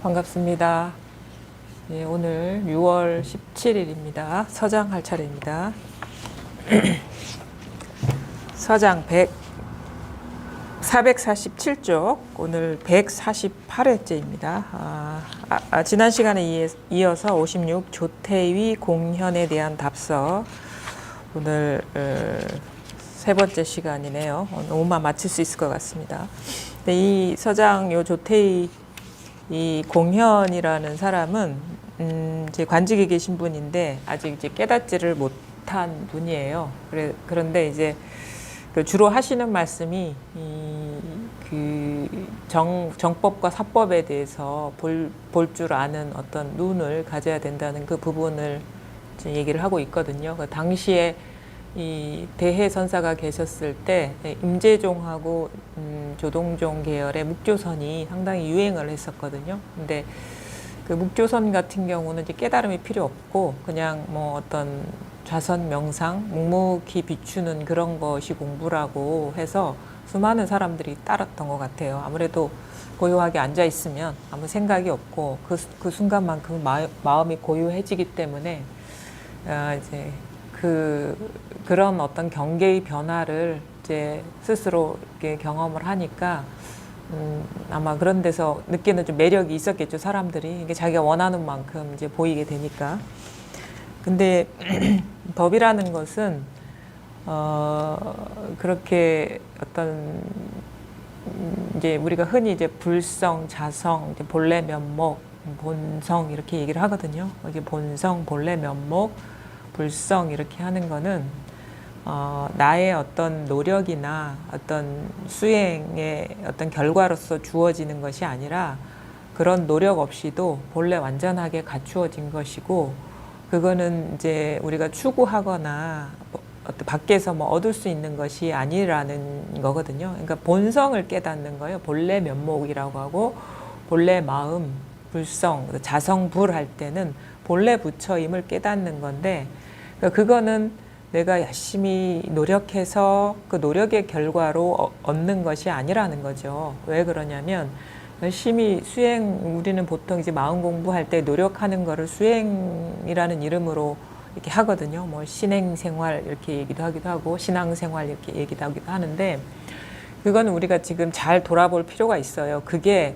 반갑습니다. 예, 오늘 6월 17일입니다. 서장 할 차례입니다. 서장 447쪽, 오늘 148회째입니다. 지난 시간에 이어서 56 조태위 공현에 대한 답서, 오늘 세 번째 시간이네요. 오늘만 마칠 수 있을 것 같습니다. 근데 이 서장 요 조태위 이 공현이라는 사람은 이제 관직에 계신 분인데 아직 이제 깨닫지를 못한 분이에요. 그런데 이제 주로 하시는 말씀이 정법과 사법에 대해서 볼 줄 아는 어떤 눈을 가져야 된다는 그 부분을 얘기를 하고 있거든요. 그 당시에 이 대해선사가 계셨을 때 임재종하고 조동종 계열의 묵조선이 상당히 유행을 했었거든요. 근데 그 묵조선 같은 경우는 이제 깨달음이 필요 없고 그냥 뭐 어떤 좌선 명상, 묵묵히 비추는 그런 것이 공부라고 해서 수많은 사람들이 따랐던 것 같아요. 아무래도 고요하게 앉아 있으면 아무 생각이 없고 그 순간만큼 마음이 고요해지기 때문에 이제 그런 어떤 경계의 변화를 이제 스스로 이렇게 경험을 하니까 아마 그런 데서 느끼는 좀 매력이 있었겠죠, 사람들이. 이게 자기가 원하는 만큼 이제 보이게 되니까. 근데 법이라는 것은 그렇게 어떤 이제 우리가 흔히 이제 불성, 자성, 이제 본래 면목, 본성 이렇게 얘기를 하거든요. 이게 본성, 본래 면목, 불성 이렇게 하는 거는 나의 어떤 노력이나 어떤 수행의 어떤 결과로서 주어지는 것이 아니라 그런 노력 없이도 본래 완전하게 갖추어진 것이고, 그거는 이제 우리가 추구하거나 밖에서 뭐 얻을 수 있는 것이 아니라는 거거든요. 그러니까 본성을 깨닫는 거예요. 본래 면목이라고 하고, 본래 마음, 불성, 자성불 할 때는 본래 부처임을 깨닫는 건데, 그거는 내가 열심히 노력해서 그 노력의 결과로 얻는 것이 아니라는 거죠. 왜 그러냐면 열심히 우리는 보통 이제 마음 공부할 때 노력하는 거를 수행이라는 이름으로 이렇게 하거든요. 뭐 신행생활 이렇게 얘기도 하기도 하고 신앙생활 이렇게 얘기도 하기도 하는데, 그건 우리가 지금 잘 돌아볼 필요가 있어요. 그게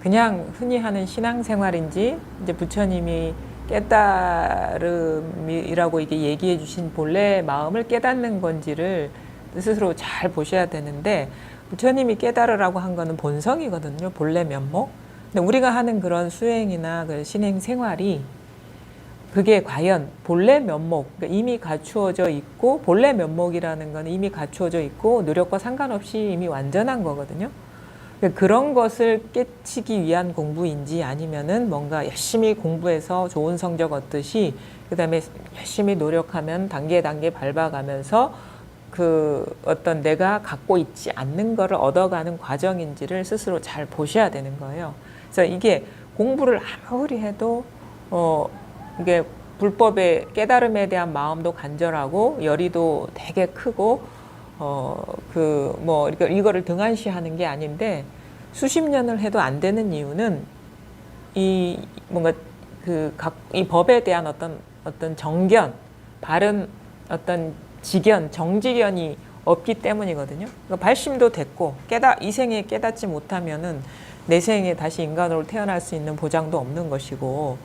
그냥 흔히 하는 신앙생활인지 이제 부처님이 깨달음이라고 이게 얘기해 주신 본래 마음을 깨닫는 건지를 스스로 잘 보셔야 되는데, 부처님이 깨달으라고 한 거는 본성이거든요. 본래 면목. 근데 우리가 하는 그런 수행이나 그 신행 생활이 그게 과연 본래 면목, 그러니까 이미 갖추어져 있고, 본래 면목이라는 건 이미 갖추어져 있고 노력과 상관없이 이미 완전한 거거든요. 그런 것을 깨치기 위한 공부인지, 아니면은 뭔가 열심히 공부해서 좋은 성적 얻듯이 그 다음에 열심히 노력하면 단계 밟아가면서 그 어떤 내가 갖고 있지 않는 거를 얻어가는 과정인지를 스스로 잘 보셔야 되는 거예요. 그래서 이게 공부를 아무리 해도 이게 불법의 깨달음에 대한 마음도 간절하고 열의도 되게 크고 이거를 등한시하는 게 아닌데, 수십 년을 해도 안 되는 이유는 이 법에 대한 어떤 정견, 바른 어떤 정지견이 없기 때문이거든요. 그러니까 발심도 됐고, 이 생에 깨닫지 못하면은 내 생에 다시 인간으로 태어날 수 있는 보장도 없는 것이고,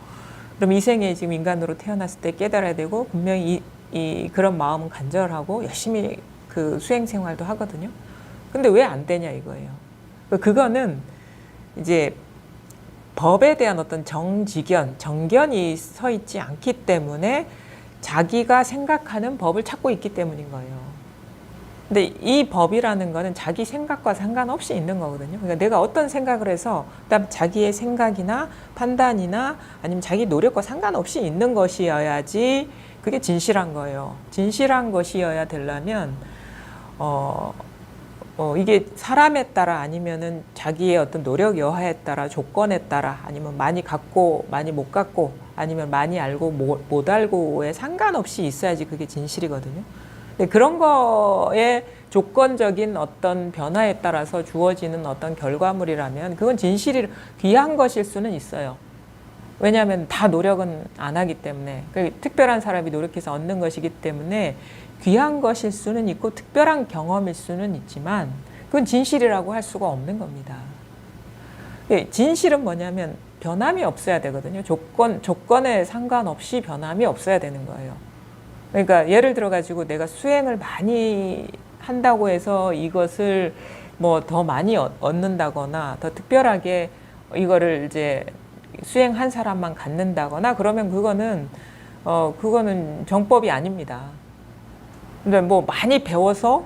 그럼 이 생에 지금 인간으로 태어났을 때 깨달아야 되고, 분명히 그런 마음은 간절하고 열심히 그 수행 생활도 하거든요. 근데 왜 안 되냐 이거예요. 그거는 이제 법에 대한 어떤 정견이 서 있지 않기 때문에 자기가 생각하는 법을 찾고 있기 때문인 거예요. 근데 이 법이라는 거는 자기 생각과 상관없이 있는 거거든요. 그러니까 내가 어떤 생각을 해서 그다음 자기의 생각이나 판단이나 아니면 자기 노력과 상관없이 있는 것이어야지 그게 진실한 거예요. 진실한 것이어야 되려면 이게 사람에 따라, 아니면은 자기의 어떤 노력 여하에 따라, 조건에 따라, 아니면 많이 갖고 많이 못 갖고, 아니면 많이 알고 못 알고에 상관없이 있어야지 그게 진실이거든요. 근데 그런 거에 조건적인 어떤 변화에 따라서 주어지는 어떤 결과물이라면 그건 진실이 귀한 것일 수는 있어요. 왜냐하면 다 노력은 안 하기 때문에, 특별한 사람이 노력해서 얻는 것이기 때문에 귀한 것일 수는 있고 특별한 경험일 수는 있지만 그건 진실이라고 할 수가 없는 겁니다. 진실은 뭐냐면 변함이 없어야 되거든요. 조건에 상관없이 변함이 없어야 되는 거예요. 그러니까 예를 들어 가지고 내가 수행을 많이 한다고 해서 이것을 뭐 더 많이 얻는다거나 더 특별하게 이거를 이제 수행한 사람만 갖는다거나 그러면 그거는 정법이 아닙니다. 근데 뭐 많이 배워서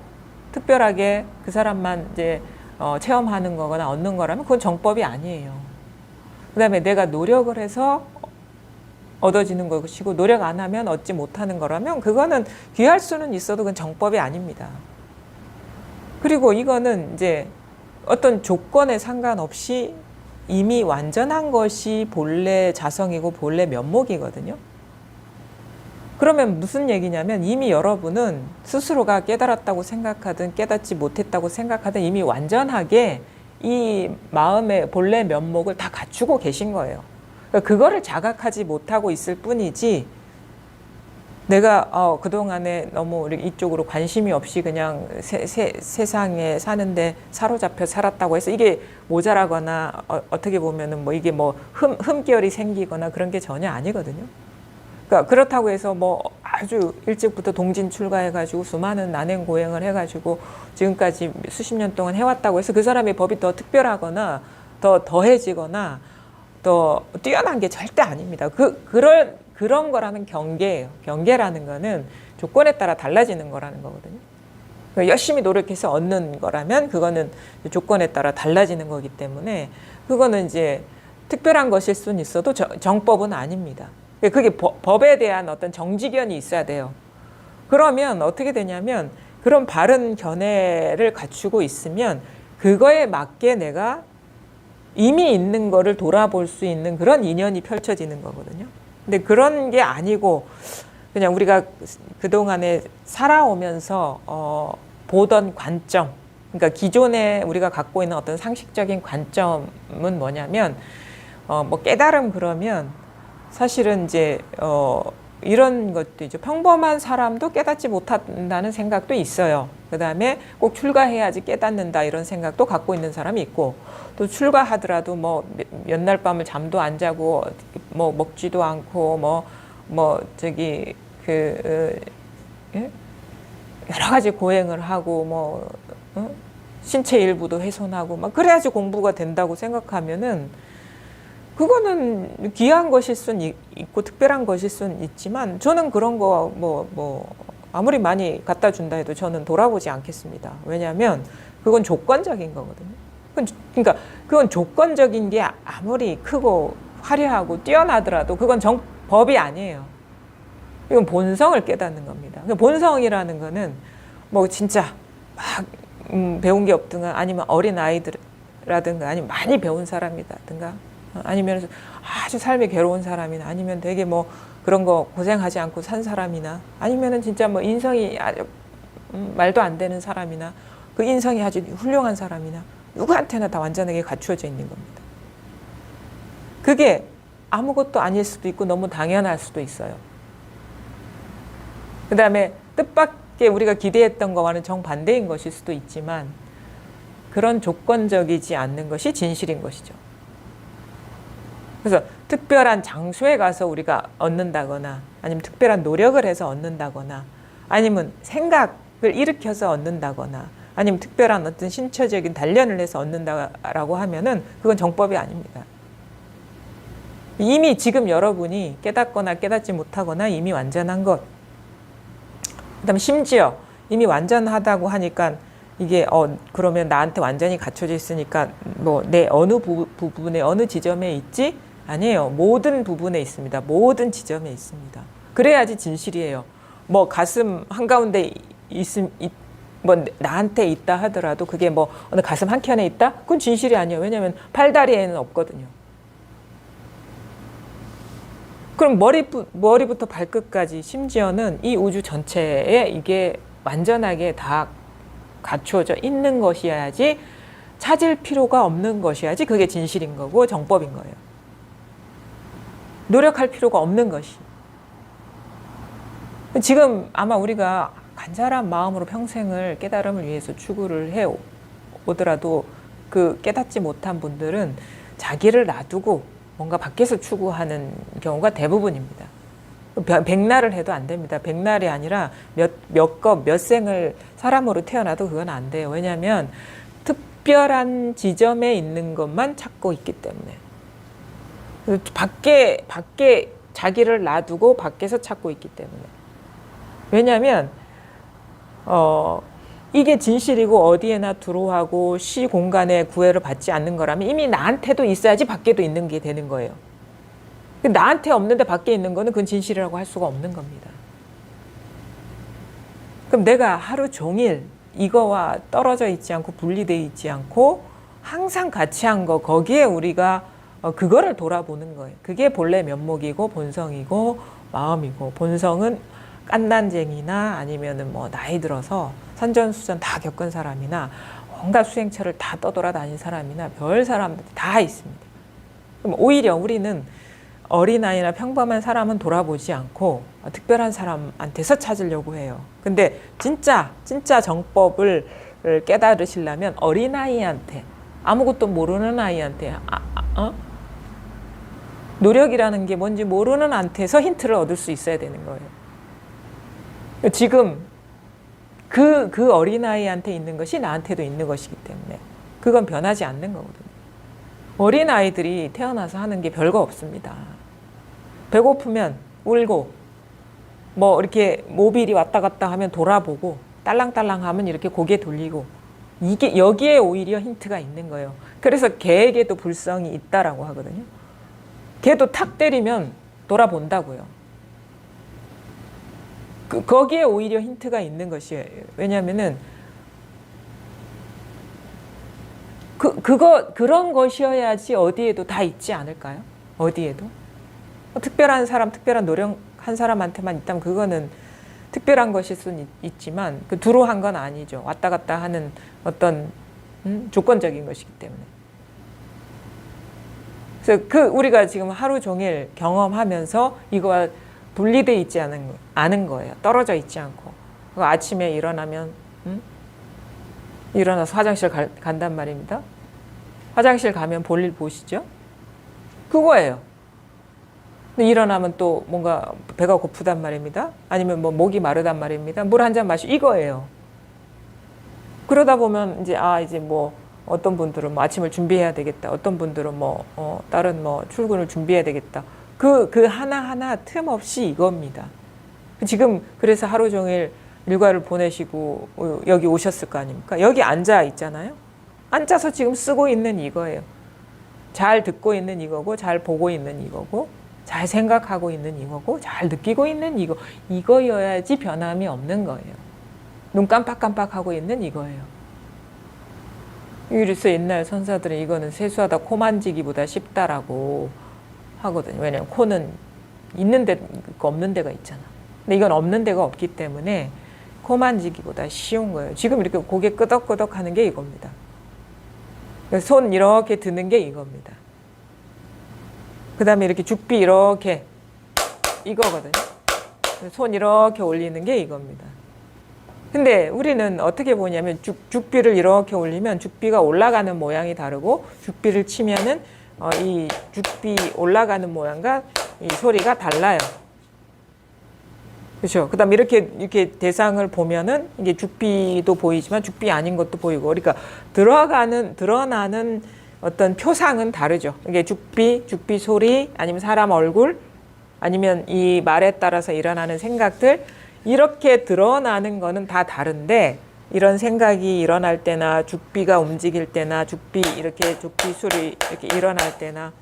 특별하게 그 사람만 이제 체험하는 거거나 얻는 거라면 그건 정법이 아니에요. 그다음에 내가 노력을 해서 얻어지는 것이고 노력 안 하면 얻지 못하는 거라면 그거는 귀할 수는 있어도 그건 정법이 아닙니다. 그리고 이거는 이제 어떤 조건에 상관없이 이미 완전한 것이 본래 자성이고 본래 면목이거든요. 그러면 무슨 얘기냐면 이미 여러분은 스스로가 깨달았다고 생각하든 깨닫지 못했다고 생각하든 이미 완전하게 이 마음의 본래 면목을 다 갖추고 계신 거예요. 그러니까 그거를 자각하지 못하고 있을 뿐이지 내가 그동안에 너무 이쪽으로 관심이 없이 그냥 세상에 사는데 사로잡혀 살았다고 해서 이게 모자라거나 어떻게 보면은 뭐 이게 뭐 흠결이 생기거나 그런 게 전혀 아니거든요. 그러니까 그렇다고 해서 뭐 아주 일찍부터 동진 출가해가지고 수많은 난행 고행을 해가지고 지금까지 수십 년 동안 해왔다고 해서 그 사람의 법이 더 특별하거나 더 더해지거나 더 뛰어난 게 절대 아닙니다. 그런 거라면 경계예요. 경계라는 거는 조건에 따라 달라지는 거라는 거거든요. 그러니까 열심히 노력해서 얻는 거라면 그거는 조건에 따라 달라지는 거기 때문에 그거는 이제 특별한 것일 수는 있어도 정법은 아닙니다. 그게 법에 대한 어떤 정지견이 있어야 돼요. 그러면 어떻게 되냐면 그런 바른 견해를 갖추고 있으면 그거에 맞게 내가 이미 있는 거를 돌아볼 수 있는 그런 인연이 펼쳐지는 거거든요. 근데 그런 게 아니고 그냥 우리가 그동안에 살아오면서 보던 관점, 그러니까 기존에 우리가 갖고 있는 어떤 상식적인 관점은 뭐냐면 뭐 깨달음 그러면 사실은 이제 이런 것도 있죠. 평범한 사람도 깨닫지 못한다는 생각도 있어요. 그 다음에 꼭 출가해야지 깨닫는다 이런 생각도 갖고 있는 사람이 있고 또 출가하더라도 뭐 몇 날 밤을 잠도 안 자고 뭐 먹지도 않고 예? 여러 가지 고행을 하고 신체 일부도 훼손하고 막 그래야지 공부가 된다고 생각하면은 그거는 귀한 것일 수는 있고 특별한 것일 수는 있지만 저는 그런 거 아무리 많이 갖다 준다 해도 저는 돌아보지 않겠습니다. 왜냐하면 그건 조건적인 거거든요. 그러니까 그건 조건적인 게 아무리 크고 화려하고 뛰어나더라도 그건 법이 아니에요. 이건 본성을 깨닫는 겁니다. 본성이라는 거는 뭐 진짜 막 배운 게 없든가 아니면 어린 아이들이라든가 아니면 많이 배운 사람이라든가 아니면 아주 삶이 괴로운 사람이나 아니면 되게 뭐 그런 거 고생하지 않고 산 사람이나 아니면은 진짜 뭐 인성이 아주 말도 안 되는 사람이나 그 인성이 아주 훌륭한 사람이나 누구한테나 다 완전하게 갖추어져 있는 겁니다. 그게 아무것도 아닐 수도 있고 너무 당연할 수도 있어요. 그 다음에 뜻밖의 우리가 기대했던 거와는 정반대인 것일 수도 있지만 그런 조건적이지 않는 것이 진실인 것이죠. 그래서 특별한 장소에 가서 우리가 얻는다거나 아니면 특별한 노력을 해서 얻는다거나 아니면 생각을 일으켜서 얻는다거나 아니면 특별한 어떤 신체적인 단련을 해서 얻는다라고 하면은 그건 정법이 아닙니다. 이미 지금 여러분이 깨닫거나 깨닫지 못하거나 이미 완전한 것. 그다음에 심지어 이미 완전하다고 하니까 이게 그러면 나한테 완전히 갖춰져 있으니까 뭐 내 어느 부분에 어느 지점에 있지? 아니에요. 모든 부분에 있습니다. 모든 지점에 있습니다. 그래야지 진실이에요. 뭐 가슴 한가운데 뭐 나한테 있다 하더라도 그게 뭐 어느 가슴 한켠에 있다? 그건 진실이 아니에요. 왜냐하면 팔다리에는 없거든요. 그럼 머리부터 발끝까지 심지어는 이 우주 전체에 이게 완전하게 다 갖추어져 있는 것이어야지, 찾을 필요가 없는 것이어야지 그게 진실인 거고 정법인 거예요. 노력할 필요가 없는 것이. 지금 아마 우리가 간절한 마음으로 평생을 깨달음을 위해서 추구를 해 오더라도 그 깨닫지 못한 분들은 자기를 놔두고 뭔가 밖에서 추구하는 경우가 대부분입니다. 백날을 해도 안 됩니다. 백날이 아니라 몇 생을 사람으로 태어나도 그건 안 돼요. 왜냐하면 특별한 지점에 있는 것만 찾고 있기 때문에. 밖에 자기를 놔두고 밖에서 찾고 있기 때문에. 왜냐하면 이게 진실이고 어디에나 두루하고 시 공간에 구애를 받지 않는 거라면 이미 나한테도 있어야지 밖에도 있는 게 되는 거예요. 나한테 없는데 밖에 있는 거는 그건 진실이라고 할 수가 없는 겁니다. 그럼 내가 하루 종일 이거와 떨어져 있지 않고 분리되어 있지 않고 항상 같이 한 거, 거기에 우리가 그거를 돌아보는 거예요. 그게 본래 면목이고 본성이고 마음이고, 본성은 깐난쟁이나 아니면은 뭐 나이 들어서 산전수전 다 겪은 사람이나 온갖 수행처를 다 떠돌아다닌 사람이나 별 사람들 다 있습니다. 그럼 오히려 우리는 어린아이나 평범한 사람은 돌아보지 않고 특별한 사람한테서 찾으려고 해요. 근데 진짜 정법을 깨달으시려면 어린아이한테, 아무것도 모르는 아이한테, 노력이라는 게 뭔지 모르는 한테서 힌트를 얻을 수 있어야 되는 거예요. 지금 그 어린아이한테 있는 것이 나한테도 있는 것이기 때문에 그건 변하지 않는 거거든요. 어린아이들이 태어나서 하는 게 별거 없습니다. 배고프면 울고, 뭐 이렇게 모빌이 왔다 갔다 하면 돌아보고, 딸랑딸랑 하면 이렇게 고개 돌리고, 이게 여기에 오히려 힌트가 있는 거예요. 그래서 개에게도 불성이 있다라고 하거든요. 개도 탁 때리면 돌아본다고요. 거기에 오히려 힌트가 있는 것이에요. 왜냐하면은 그런 것이어야지 어디에도 다 있지 않을까요? 어디에도? 특별한 사람, 특별한 노력한 사람한테만 있다면 그거는 특별한 것일 수는 있지만 두루한 건 아니죠. 왔다 갔다 하는 어떤 조건적인 것이기 때문에. 그래서 우리가 지금 하루 종일 경험하면서 이거와 분리되어 있지 않은 거예요. 떨어져 있지 않고. 아침에 일어나면 일어나서 화장실 간단 말입니다. 화장실 가면 볼일 보시죠? 그거예요. 근데 일어나면 또 뭔가 배가 고프단 말입니다. 아니면 뭐 목이 마르단 말입니다. 물 한 잔 마시고 이거예요. 그러다 보면 이제 뭐 어떤 분들은 뭐 아침을 준비해야 되겠다. 어떤 분들은 뭐 다른 뭐 출근을 준비해야 되겠다. 그 하나하나 틈 없이 이겁니다. 지금 그래서 하루 종일 일과를 보내시고 여기 오셨을 거 아닙니까? 여기 앉아 있잖아요. 앉아서 지금 쓰고 있는 이거예요. 잘 듣고 있는 이거고, 잘 보고 있는 이거고, 잘 생각하고 있는 이거고, 잘 느끼고 있는 이거여야지 변함이 없는 거예요. 눈 깜빡깜빡하고 있는 이거예요. 그래서 옛날 선사들은 이거는 세수하다 코 만지기보다 쉽다라고 하거든요. 왜냐하면 코는 있는 데가 없는 데가 있잖아. 근데 이건 없는 데가 없기 때문에 코 만지기보다 쉬운 거예요. 지금 이렇게 고개 끄덕끄덕 하는 게 이겁니다. 손 이렇게 드는 게 이겁니다. 그 다음에 이렇게 죽비 이렇게 이거거든요. 손 이렇게 올리는 게 이겁니다. 근데 우리는 어떻게 보냐면 죽비를 이렇게 올리면 죽비가 올라가는 모양이 다르고, 죽비를 치면은 이 죽비 올라가는 모양과 이 소리가 달라요. 그렇죠. 그다음 이렇게 대상을 보면은 이게 죽비도 보이지만 죽비 아닌 것도 보이고, 그러니까 드러나는 어떤 표상은 다르죠. 이게 죽비 소리, 아니면 사람 얼굴, 아니면 이 말에 따라서 일어나는 생각들, 이렇게 드러나는 거는 다 다른데, 이런 생각이 일어날 때나 죽비가 움직일 때나 죽비 소리 이렇게 일어날 때나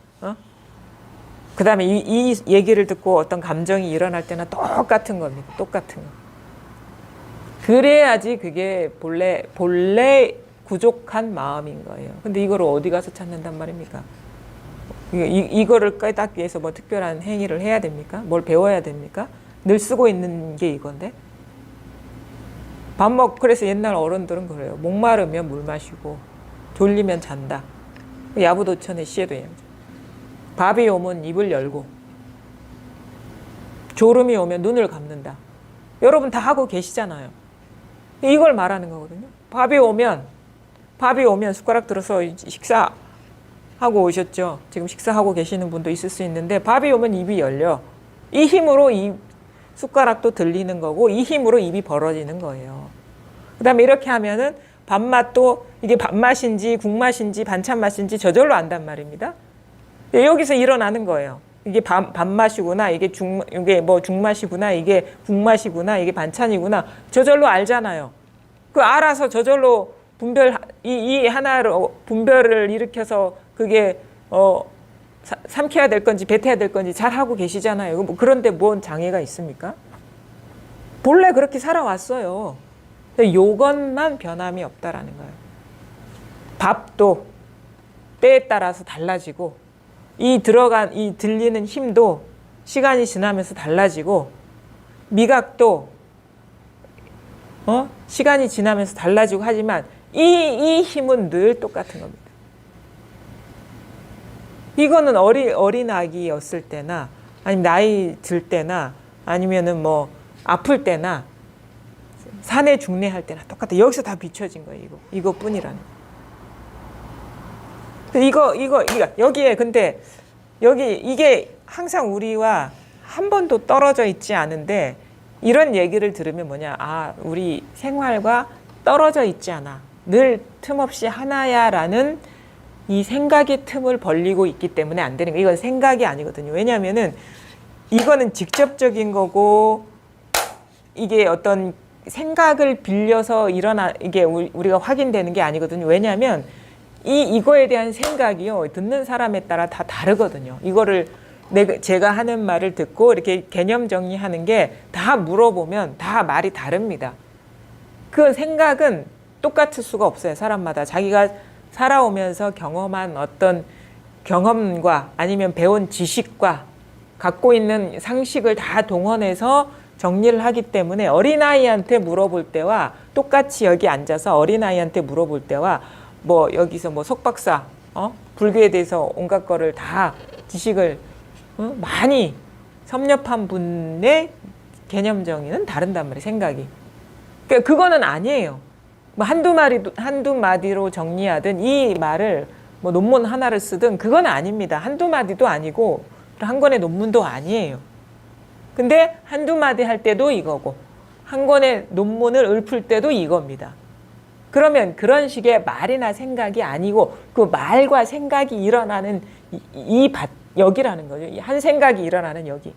그 다음에 이 얘기를 듣고 어떤 감정이 일어날 때나 똑같은 겁니다. 똑같은 거. 그래야지 그게 본래 부족한 마음인 거예요. 근데 이거를 어디 가서 찾는단 말입니까? 이거를 깨닫기 위해서 뭐 특별한 행위를 해야 됩니까? 뭘 배워야 됩니까? 늘 쓰고 있는 게 이건데. 그래서 옛날 어른들은 그래요. 목마르면 물 마시고 졸리면 잔다. 야부도천의 시에도 얘기하죠. 밥이 오면 입을 열고 졸음이 오면 눈을 감는다. 여러분 다 하고 계시잖아요. 이걸 말하는 거거든요. 밥이 오면 숟가락 들어서 식사하고 오셨죠. 지금 식사하고 계시는 분도 있을 수 있는데 밥이 오면 입이 열려. 이 힘으로 이 숟가락도 들리는 거고 이 힘으로 입이 벌어지는 거예요. 그 다음에 이렇게 하면은 밥맛도 이게 밥맛인지 국맛인지 반찬 맛인지 저절로 안단 말입니다. 여기서 일어나는 거예요. 이게 밥맛이구나, 이게 죽맛이구나, 이게 국맛이구나, 이게 반찬이구나. 저절로 알잖아요. 그 알아서 저절로 이 하나로 분별을 일으켜서 그게 삼켜야 될 건지 뱉어야 될 건지 잘 하고 계시잖아요. 그런데 뭔 장애가 있습니까? 본래 그렇게 살아왔어요. 요것만 변함이 없다라는 거예요. 밥도 때에 따라서 달라지고 이 들리는 힘도 시간이 지나면서 달라지고 미각도 시간이 지나면서 달라지고 하지만 이 힘은 늘 똑같은 겁니다. 이거는 어린 아기였을 때나 아니면 나이 들 때나 아니면은 뭐 아플 때나 산에 중래할 때나 똑같아. 여기서 다 비춰진 거예요. 이거뿐이라는. 여기에 근데 이게 항상 우리와 한 번도 떨어져 있지 않은데 이런 얘기를 들으면 뭐냐? 아, 우리 생활과 떨어져 있지 않아. 늘 틈없이 하나야라는 이 생각의 틈을 벌리고 있기 때문에 안 되는 거예요. 이건 생각이 아니거든요. 왜냐하면은 이거는 직접적인 거고 이게 어떤 생각을 빌려서 이게 우리가 확인되는 게 아니거든요. 왜냐하면 이거에 대한 생각이요, 듣는 사람에 따라 다 다르거든요. 이거를 제가 하는 말을 듣고 이렇게 개념 정리하는 게 다 물어보면 다 말이 다릅니다. 그 생각은 똑같을 수가 없어요. 사람마다 자기가 살아오면서 경험한 어떤 경험과 아니면 배운 지식과 갖고 있는 상식을 다 동원해서 정리를 하기 때문에 어린아이한테 물어볼 때와 똑같이 여기 앉아서 어린아이한테 물어볼 때와 뭐 여기서 뭐 석박사 불교에 대해서 온갖 거를 다 지식을 많이 섭렵한 분의 개념 정의는 다른단 말이에요. 생각이. 그러니까 그거는 아니에요. 뭐 한두 마디로 정리하든 이 말을 뭐 논문 하나를 쓰든 그건 아닙니다. 한두 마디도 아니고 한 권의 논문도 아니에요. 근데 한두 마디 할 때도 이거고 한 권의 논문을 읊을 때도 이겁니다. 그러면 그런 식의 말이나 생각이 아니고 그 말과 생각이 일어나는 여기라는 거죠. 한 생각이 일어나는 여기.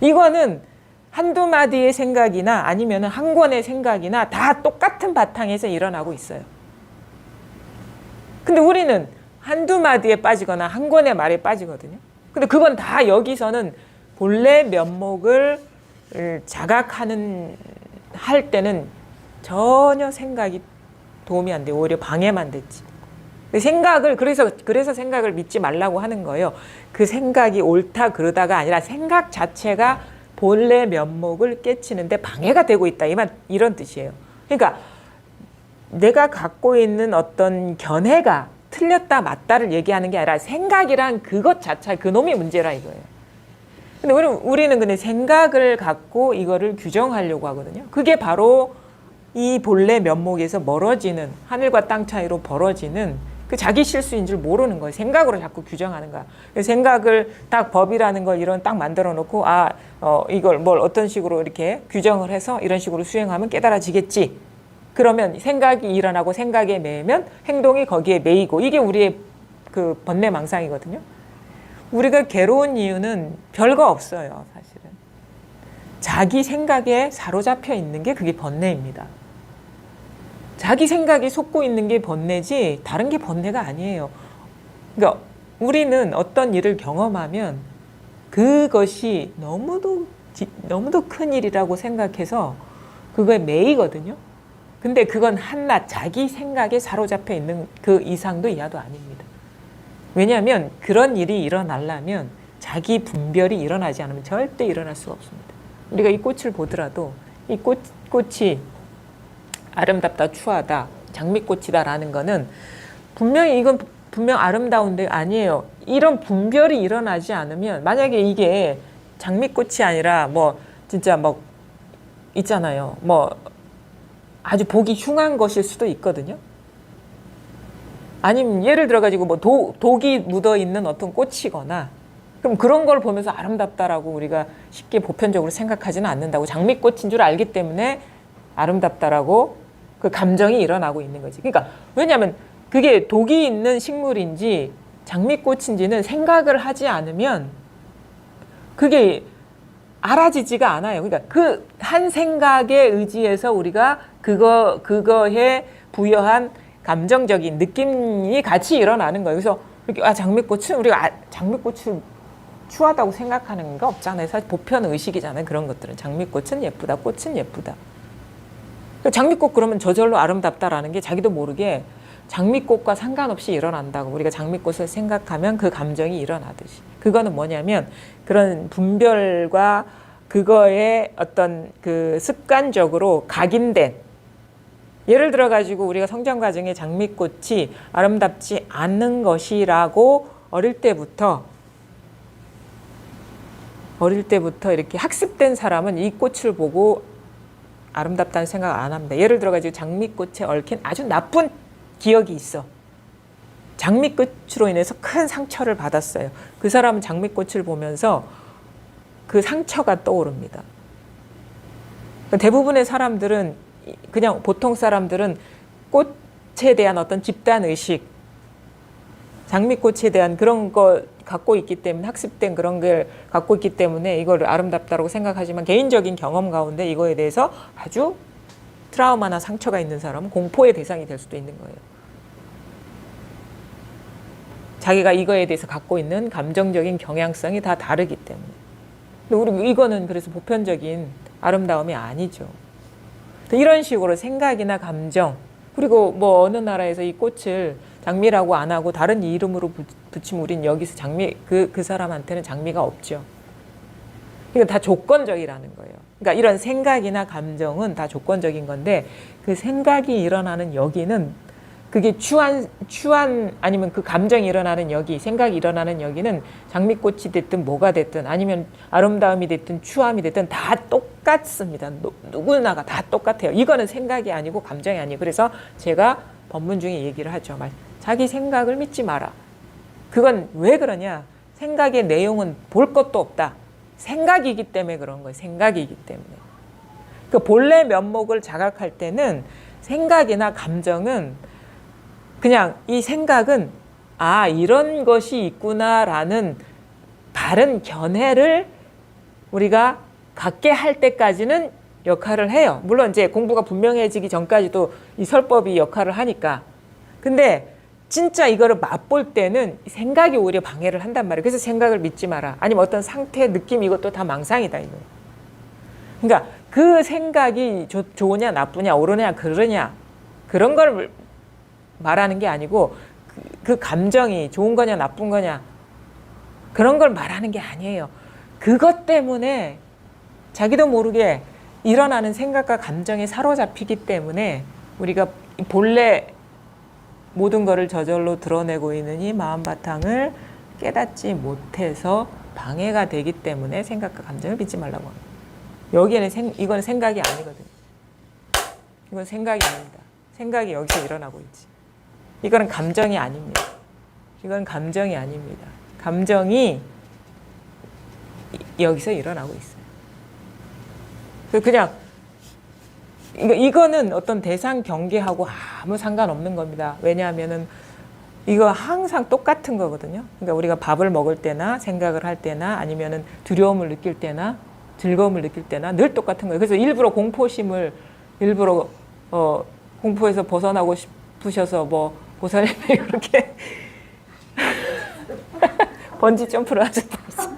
이거는 한두 마디의 생각이나 아니면 한 권의 생각이나 다 똑같은 바탕에서 일어나고 있어요. 근데 우리는 한두 마디에 빠지거나 한 권의 말에 빠지거든요. 근데 그건 다 여기서는 본래 면목을 할 때는 전혀 생각이 도움이 안 돼요. 오히려 방해만 됐지. 그래서 생각을 믿지 말라고 하는 거예요. 그 생각이 옳다 그러다가 아니라 생각 자체가 본래 면목을 깨치는데 방해가 되고 있다. 이런 뜻이에요. 그러니까 내가 갖고 있는 어떤 견해가 틀렸다 맞다를 얘기하는 게 아니라 생각이란 그것 자체, 그놈이 문제라 이거예요. 근데 우리는 근데 생각을 갖고 이거를 규정하려고 하거든요. 그게 바로 이 본래 면목에서 멀어지는 하늘과 땅 차이로 벌어지는 그 자기 실수인 줄 모르는 거예요. 생각으로 자꾸 규정하는 거야. 생각을 딱 법이라는 걸 이런 딱 만들어 놓고 이걸 뭘 어떤 식으로 이렇게 규정을 해서 이런 식으로 수행하면 깨달아지겠지. 그러면 생각이 일어나고 생각에 매이면 행동이 거기에 매이고 이게 우리의 그 번뇌망상이거든요. 우리가 괴로운 이유는 별거 없어요. 사실은. 자기 생각에 사로잡혀 있는 게 그게 번뇌입니다. 자기 생각이 속고 있는 게 번뇌지 다른 게 번뇌가 아니에요. 그러니까 우리는 어떤 일을 경험하면 그것이 너무도 큰 일이라고 생각해서 그거에 매이거든요. 근데 그건 한낱 자기 생각에 사로잡혀 있는 그 이상도 이하도 아닙니다. 왜냐하면 그런 일이 일어나려면 자기 분별이 일어나지 않으면 절대 일어날 수가 없습니다. 우리가 이 꽃을 보더라도 이 꽃이 아름답다, 추하다, 장미꽃이다라는 거는 분명히 이건 분명 아름다운데 아니에요. 이런 분별이 일어나지 않으면 만약에 이게 장미꽃이 아니라 뭐 진짜 뭐 있잖아요. 뭐 아주 보기 흉한 것일 수도 있거든요. 아니면 예를 들어 가지고 뭐 독이 묻어 있는 어떤 꽃이거나 그럼 그런 걸 보면서 아름답다라고 우리가 쉽게 보편적으로 생각하지는 않는다고. 장미꽃인 줄 알기 때문에 아름답다라고 그 감정이 일어나고 있는 거지. 그러니까 왜냐하면 그게 독이 있는 식물인지 장미꽃인지는 생각을 하지 않으면 그게 알아지지가 않아요. 그러니까 그 한 생각에 의지해서 우리가 그거에 부여한 감정적인 느낌이 같이 일어나는 거예요. 그래서 이렇게 장미꽃은 우리가 장미꽃을 추하다고 생각하는 거 없잖아요. 사실 보편 의식이잖아요. 그런 것들은 장미꽃은 예쁘다, 꽃은 예쁘다. 장미꽃 그러면 저절로 아름답다라는 게 자기도 모르게 장미꽃과 상관없이 일어난다고. 우리가 장미꽃을 생각하면 그 감정이 일어나듯이. 그거는 뭐냐면 그런 분별과 그거에 어떤 그 습관적으로 각인된, 예를 들어 가지고 우리가 성장 과정에 장미꽃이 아름답지 않는 것이라고 어릴 때부터 이렇게 학습된 사람은 이 꽃을 보고 아름답다는 생각 안 합니다. 예를 들어 가지고 장미꽃에 얽힌 아주 나쁜 기억이 있어. 장미꽃으로 인해서 큰 상처를 받았어요. 그 사람은 장미꽃을 보면서 그 상처가 떠오릅니다. 대부분의 사람들은, 그냥 보통 사람들은 꽃에 대한 어떤 집단의식, 장미꽃에 대한 그런 거 갖고 있기 때문에, 학습된 그런 걸 갖고 있기 때문에 이걸 아름답다고 생각하지만 개인적인 경험 가운데 이거에 대해서 아주 트라우마나 상처가 있는 사람은 공포의 대상이 될 수도 있는 거예요. 자기가 이거에 대해서 갖고 있는 감정적인 경향성이 다 다르기 때문에. 근데 우리 이거는 그래서 보편적인 아름다움이 아니죠. 이런 식으로 생각이나 감정, 그리고 뭐 어느 나라에서 이 꽃을 장미라고 안 하고 다른 이름으로 붙이면 우린 여기서 장미, 그 사람한테는 장미가 없죠. 이거 다 조건적이라는 거예요. 그러니까 이런 생각이나 감정은 다 조건적인 건데 그 생각이 일어나는 여기는 그게 추한 아니면 그 감정이 일어나는 여기, 생각이 일어나는 여기는 장미꽃이 됐든 뭐가 됐든 아니면 아름다움이 됐든 추함이 됐든 다 똑같습니다. 누구나가 다 똑같아요. 이거는 생각이 아니고 감정이 아니고. 그래서 제가 법문 중에 얘기를 하죠. 자기 생각을 믿지 마라. 그건 왜 그러냐? 생각의 내용은 볼 것도 없다. 생각이기 때문에 그런 거예요. 생각이기 때문에. 그 본래 면목을 자각할 때는 생각이나 감정은 그냥 이 생각은 이런 것이 있구나라는 바른 견해를 우리가 갖게 할 때까지는 역할을 해요. 물론 이제 공부가 분명해지기 전까지도 이 설법이 역할을 하니까. 근데 진짜 이거를 맛볼 때는 생각이 오히려 방해를 한단 말이에요. 그래서 생각을 믿지 마라. 아니면 어떤 상태, 느낌, 이것도 다 망상이다. 이거. 그러니까 그 생각이 좋으냐, 나쁘냐, 옳으냐, 그러냐, 그런 걸 말하는 게 아니고 그 감정이 좋은 거냐, 나쁜 거냐, 그런 걸 말하는 게 아니에요. 그것 때문에 자기도 모르게 일어나는 생각과 감정에 사로잡히기 때문에 우리가 본래 모든 것을 저절로 드러내고 있는 이 마음 바탕을 깨닫지 못해서 방해가 되기 때문에 생각과 감정을 믿지 말라고 합니다. 여기에는 이건 생각이 아니거든요. 이건 생각이 아닙니다. 생각이 여기서 일어나고 있지. 이거는 감정이 아닙니다. 이건 감정이 아닙니다. 감정이 여기서 일어나고 있어요. 그냥 이거는 어떤 대상 경계하고 아무 상관없는 겁니다. 왜냐하면은 이거 항상 똑같은 거거든요. 그러니까 우리가 밥을 먹을 때나 생각을 할 때나 아니면은 두려움을 느낄 때나 즐거움을 느낄 때나 늘 똑같은 거예요. 그래서 일부러 공포심을 공포에서 벗어나고 싶으셔서 뭐 보살님이 그렇게 번지 점프를 하셨다면서.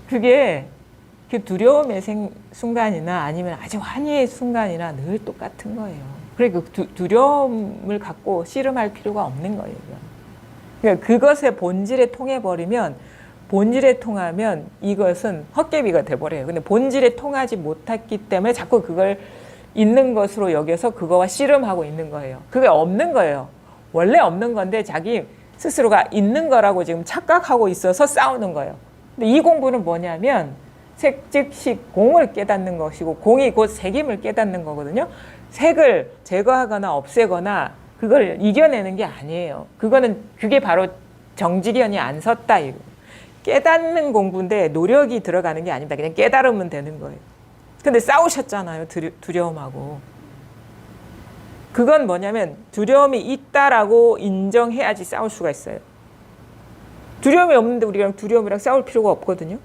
그게 그 두려움의 순간이나 아니면 아주 환희의 순간이나 늘 똑같은 거예요. 그러니까 두려움을 갖고 씨름할 필요가 없는 거예요. 그러니까 그것의 본질에 통해버리면, 본질에 통하면 이것은 헛개비가 돼버려요. 근데 본질에 통하지 못했기 때문에 자꾸 그걸 있는 것으로 여겨서 그거와 씨름하고 있는 거예요. 그게 없는 거예요. 원래 없는 건데 자기 스스로가 있는 거라고 지금 착각하고 있어서 싸우는 거예요. 근데 이 공부는 뭐냐면 색즉식 공을 깨닫는 것이고, 공이 곧 색임을 깨닫는 거거든요. 색을 제거하거나 없애거나 그걸 이겨내는 게 아니에요. 그게 바로 정직연이 안 섰다. 깨닫는 공부인데 노력이 들어가는 게 아닙니다. 그냥 깨달으면 되는 거예요. 근데 싸우셨잖아요. 두려움하고. 그건 뭐냐면 두려움이 있다라고 인정해야지 싸울 수가 있어요. 두려움이 없는데 우리가 두려움이랑 싸울 필요가 없거든요.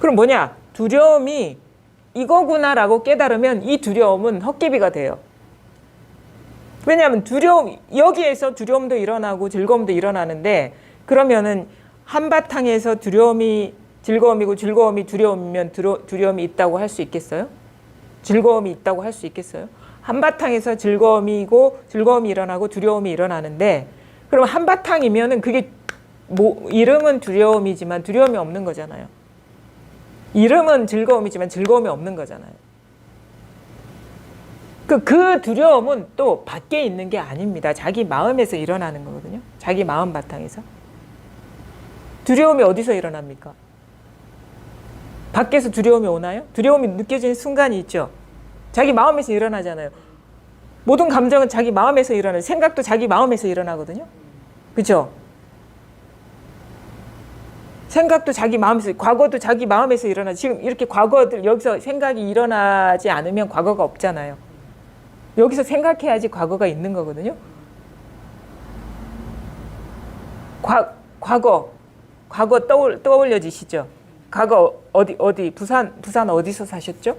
그럼 뭐냐? 두려움이 이거구나라고 깨달으면 이 두려움은 헛개비가 돼요. 왜냐하면 여기에서 두려움도 일어나고 즐거움도 일어나는데, 그러면은 한바탕에서 두려움이 즐거움이고 즐거움이 두려움이면 두려움이 있다고 할 수 있겠어요? 즐거움이 있다고 할 수 있겠어요? 한바탕에서 즐거움이고 즐거움이 일어나고 두려움이 일어나는데, 그럼 한바탕이면은 그게 이름은 두려움이지만 두려움이 없는 거잖아요. 이름은 즐거움이지만 즐거움이 없는 거잖아요. 그 두려움은 또 밖에 있는 게 아닙니다. 자기 마음에서 일어나는 거거든요. 자기 마음 바탕에서. 두려움이 어디서 일어납니까? 밖에서 두려움이 오나요? 두려움이 느껴지는 순간이 있죠. 자기 마음에서 일어나잖아요. 모든 감정은 자기 마음에서 일어나요. 생각도 자기 마음에서 일어나거든요. 그렇죠? 생각도 자기 마음에서, 과거도 자기 마음에서 일어나. 지금 이렇게 과거들 여기서 생각이 일어나지 않으면 과거가 없잖아요. 여기서 생각해야지 과거가 있는 거거든요. 과거 떠올려지시죠? 과거 어디 부산 어디서 사셨죠?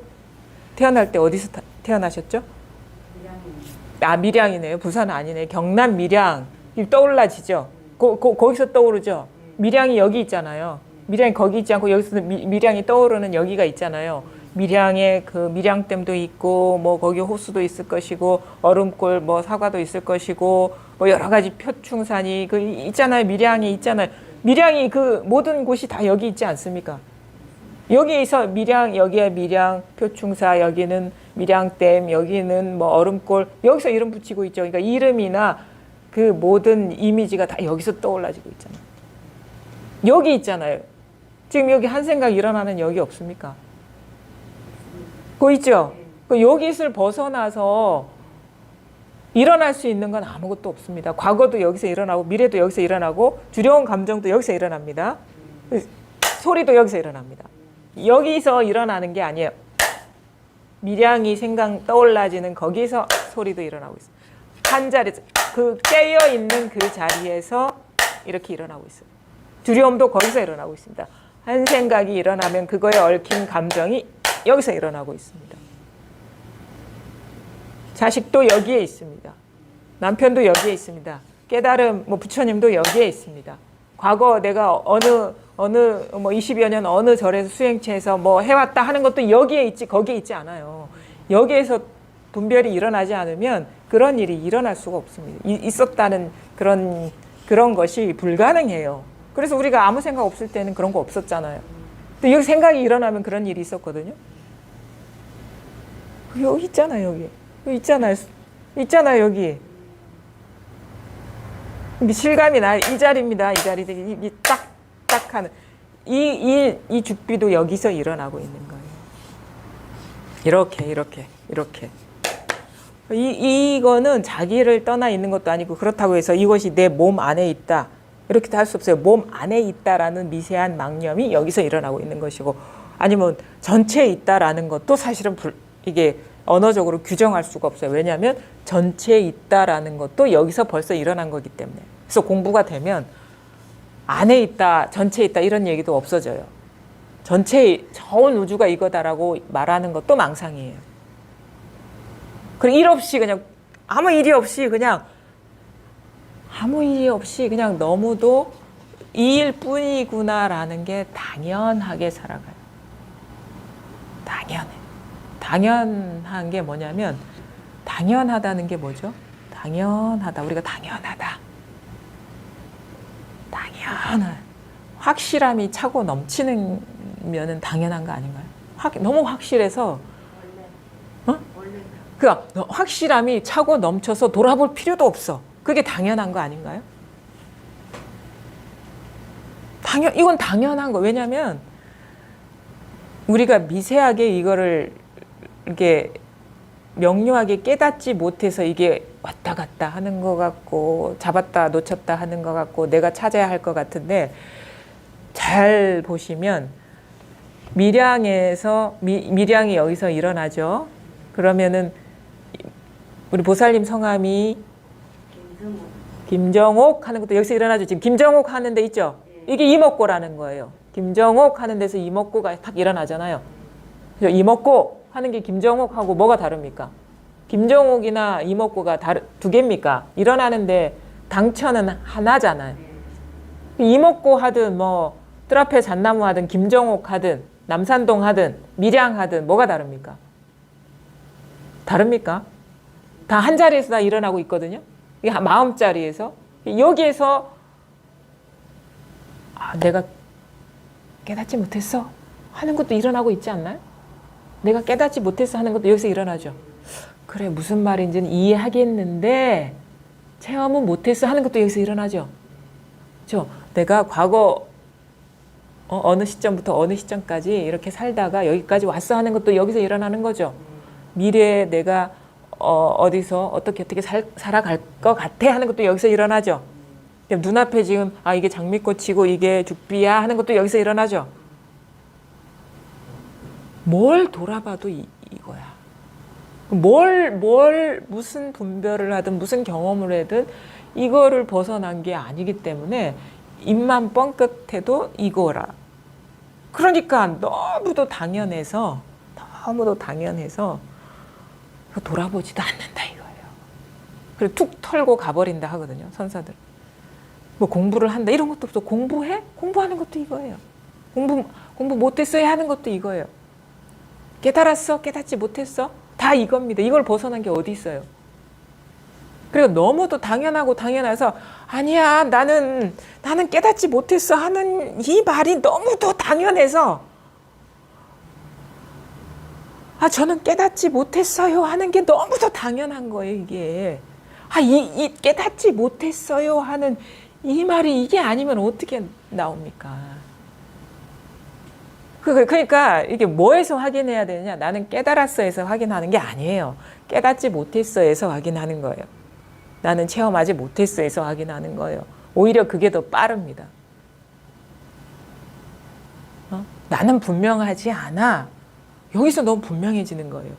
태어날 때 어디서 태어나셨죠? 밀양이네요. 부산 아니네. 경남 밀양. 떠올라지죠? 거기서 떠오르죠? 밀양이 여기 있잖아요. 밀양이 거기 있지 않고 여기서 밀양이 떠오르는 여기가 있잖아요. 밀양에 그 밀양댐도 있고, 뭐 거기 호수도 있을 것이고, 얼음골 뭐 사과도 있을 것이고, 뭐 여러 가지 표충산이 있잖아요. 밀양이 있잖아요. 밀양이 그 모든 곳이 다 여기 있지 않습니까? 여기에서 여기에 밀양 표충사, 여기는 밀양댐, 여기는 뭐 얼음골, 여기서 이름 붙이고 있죠. 그러니까 이름이나 그 모든 이미지가 다 여기서 떠올라지고 있잖아요. 여기 있잖아요. 지금 여기 한 생각 일어나는 여기 없습니까? 그거 있죠? 여기를 벗어나서 일어날 수 있는 건 아무것도 없습니다. 과거도 여기서 일어나고, 미래도 여기서 일어나고, 두려운 감정도 여기서 일어납니다. 소리도 여기서 일어납니다. 여기서 일어나는 게 아니에요. 밀양이 생각 떠올라지는 거기서 소리도 일어나고 있어요. 한 자리에서, 깨어있는 그 자리에서 이렇게 일어나고 있어요. 두려움도 거기서 일어나고 있습니다. 한 생각이 일어나면 그거에 얽힌 감정이 여기서 일어나고 있습니다. 자식도 여기에 있습니다. 남편도 여기에 있습니다. 깨달음, 부처님도 여기에 있습니다. 과거 내가 어느 20여 년 어느 절에서 수행체에서 뭐 해왔다 하는 것도 여기에 있지, 거기에 있지 않아요. 여기에서 분별이 일어나지 않으면 그런 일이 일어날 수가 없습니다. 있었다는 그런 것이 불가능해요. 그래서 우리가 아무 생각 없을 때는 그런 거 없었잖아요. 근데 여기 생각이 일어나면 그런 일이 있었거든요. 여기 있잖아요, 여기 있잖아요, 여기. 실감이 나. 이 자리입니다. 이 자리. 이 딱 하는. 이 죽비도 여기서 일어나고 있는 거예요. 이렇게. 이거는 자기를 떠나 있는 것도 아니고, 그렇다고 해서 이것이 내 몸 안에 있다, 이렇게도 할 수 없어요. 몸 안에 있다라는 미세한 망념이 여기서 일어나고 있는 것이고, 아니면 전체에 있다라는 것도 사실은 이게 언어적으로 규정할 수가 없어요. 왜냐하면 전체에 있다라는 것도 여기서 벌써 일어난 거기 때문에. 그래서 공부가 되면 안에 있다, 전체에 있다 이런 얘기도 없어져요. 전체 전 우주가 이거다라고 말하는 것도 망상이에요. 그리고 일 없이 그냥 아무 일이 없이 그냥 너무도 이 일뿐이구나라는 게 당연하게 살아가요. 당연한 게 뭐냐면, 당연하다는 게 뭐죠? 당연하다. 우리가 당연하다. 당연한 확실함이 차고 넘치는 면은 당연한 거 아닌가요? 너무 확실해서 그 확실함이 차고 넘쳐서 돌아볼 필요도 없어. 그게 당연한 거 아닌가요? 이건 당연한 거. 왜냐하면 우리가 미세하게 이거를 이렇게 명료하게 깨닫지 못해서 이게 왔다 갔다 하는 것 같고 잡았다 놓쳤다 하는 것 같고 내가 찾아야 할 것 같은데 잘 보시면 밀양이 여기서 일어나죠. 그러면은 우리 보살님 성함이 김정옥 하는 것도 여기서 일어나죠. 지금 김정옥 하는 데 있죠. 이게 이목고라는 거예요. 김정옥 하는 데서 이목고가 탁 일어나잖아요. 이목고 하는 게 김정옥하고 뭐가 다릅니까? 김정옥이나 이목고가 두 개입니까? 일어나는데 당처는 하나잖아요. 이목고 하든 뭐 뜰앞에 잣나무 하든 김정옥 하든 남산동 하든 밀양 하든 뭐가 다릅니까? 다릅니까? 다 한 자리에서 다 일어나고 있거든요. 마음자리에서. 여기에서 내가 깨닫지 못했어 하는 것도 일어나고 있지 않나요? 내가 깨닫지 못했어 하는 것도 여기서 일어나죠. 그래 무슨 말인지는 이해하겠는데 체험은 못했어 하는 것도 여기서 일어나죠. 그렇죠? 내가 과거 어느 시점부터 어느 시점까지 이렇게 살다가 여기까지 왔어 하는 것도 여기서 일어나는 거죠. 미래에 내가 어디서 어떻게 살아갈 것 같아 하는 것도 여기서 일어나죠. 눈앞에 지금 이게 장미꽃이고 이게 죽비야 하는 것도 여기서 일어나죠. 뭘 돌아봐도 이거야. 무슨 분별을 하든 무슨 경험을 하든 이거를 벗어난 게 아니기 때문에 입만 뻥끗해도 이거라. 그러니까 너무도 당연해서 돌아보지도 않는다 이거예요. 그리고 툭 털고 가버린다 하거든요. 선사들. 뭐 공부를 한다 이런 것도 없어. 공부해? 공부하는 것도 이거예요. 공부 못했어야 하는 것도 이거예요. 깨달았어? 깨닫지 못했어? 다 이겁니다. 이걸 벗어난 게 어디 있어요? 그리고 너무도 당연해서 아니야 나는 깨닫지 못했어 하는 이 말이 너무도 당연해서 저는 깨닫지 못했어요 하는 게 너무도 당연한 거예요. 이게 이 깨닫지 못했어요 하는 이 말이 이게 아니면 어떻게 나옵니까? 그러니까 이게 뭐에서 확인해야 되느냐? 나는 깨달았어에서 확인하는 게 아니에요. 깨닫지 못했어에서 확인하는 거예요. 나는 체험하지 못했어에서 확인하는 거예요. 오히려 그게 더 빠릅니다. 나는 분명하지 않아. 여기서 너무 분명해지는 거예요.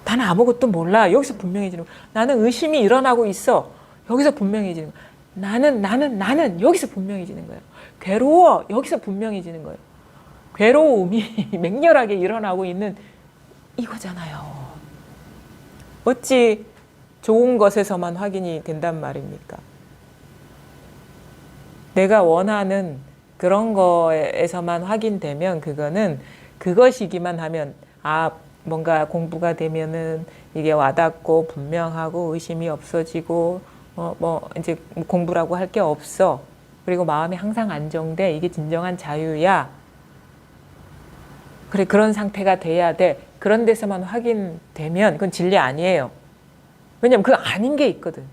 나는 아무것도 몰라. 여기서 분명해지는 거예요. 나는 의심이 일어나고 있어. 여기서 분명해지는 거예요. 나는 여기서 분명해지는 거예요. 괴로워. 여기서 분명해지는 거예요. 괴로움이 맹렬하게 일어나고 있는 이거잖아요. 어찌 좋은 것에서만 확인이 된단 말입니까? 내가 원하는 그런 거에서만 확인되면 그거는 그것이기만 하면 뭔가 공부가 되면은 이게 와닿고 분명하고 의심이 없어지고 이제 공부라고 할 게 없어. 그리고 마음이 항상 안정돼. 이게 진정한 자유야. 그래 그런 상태가 돼야 돼. 그런 데서만 확인되면 그건 진리 아니에요. 왜냐면 그 아닌 게 있거든.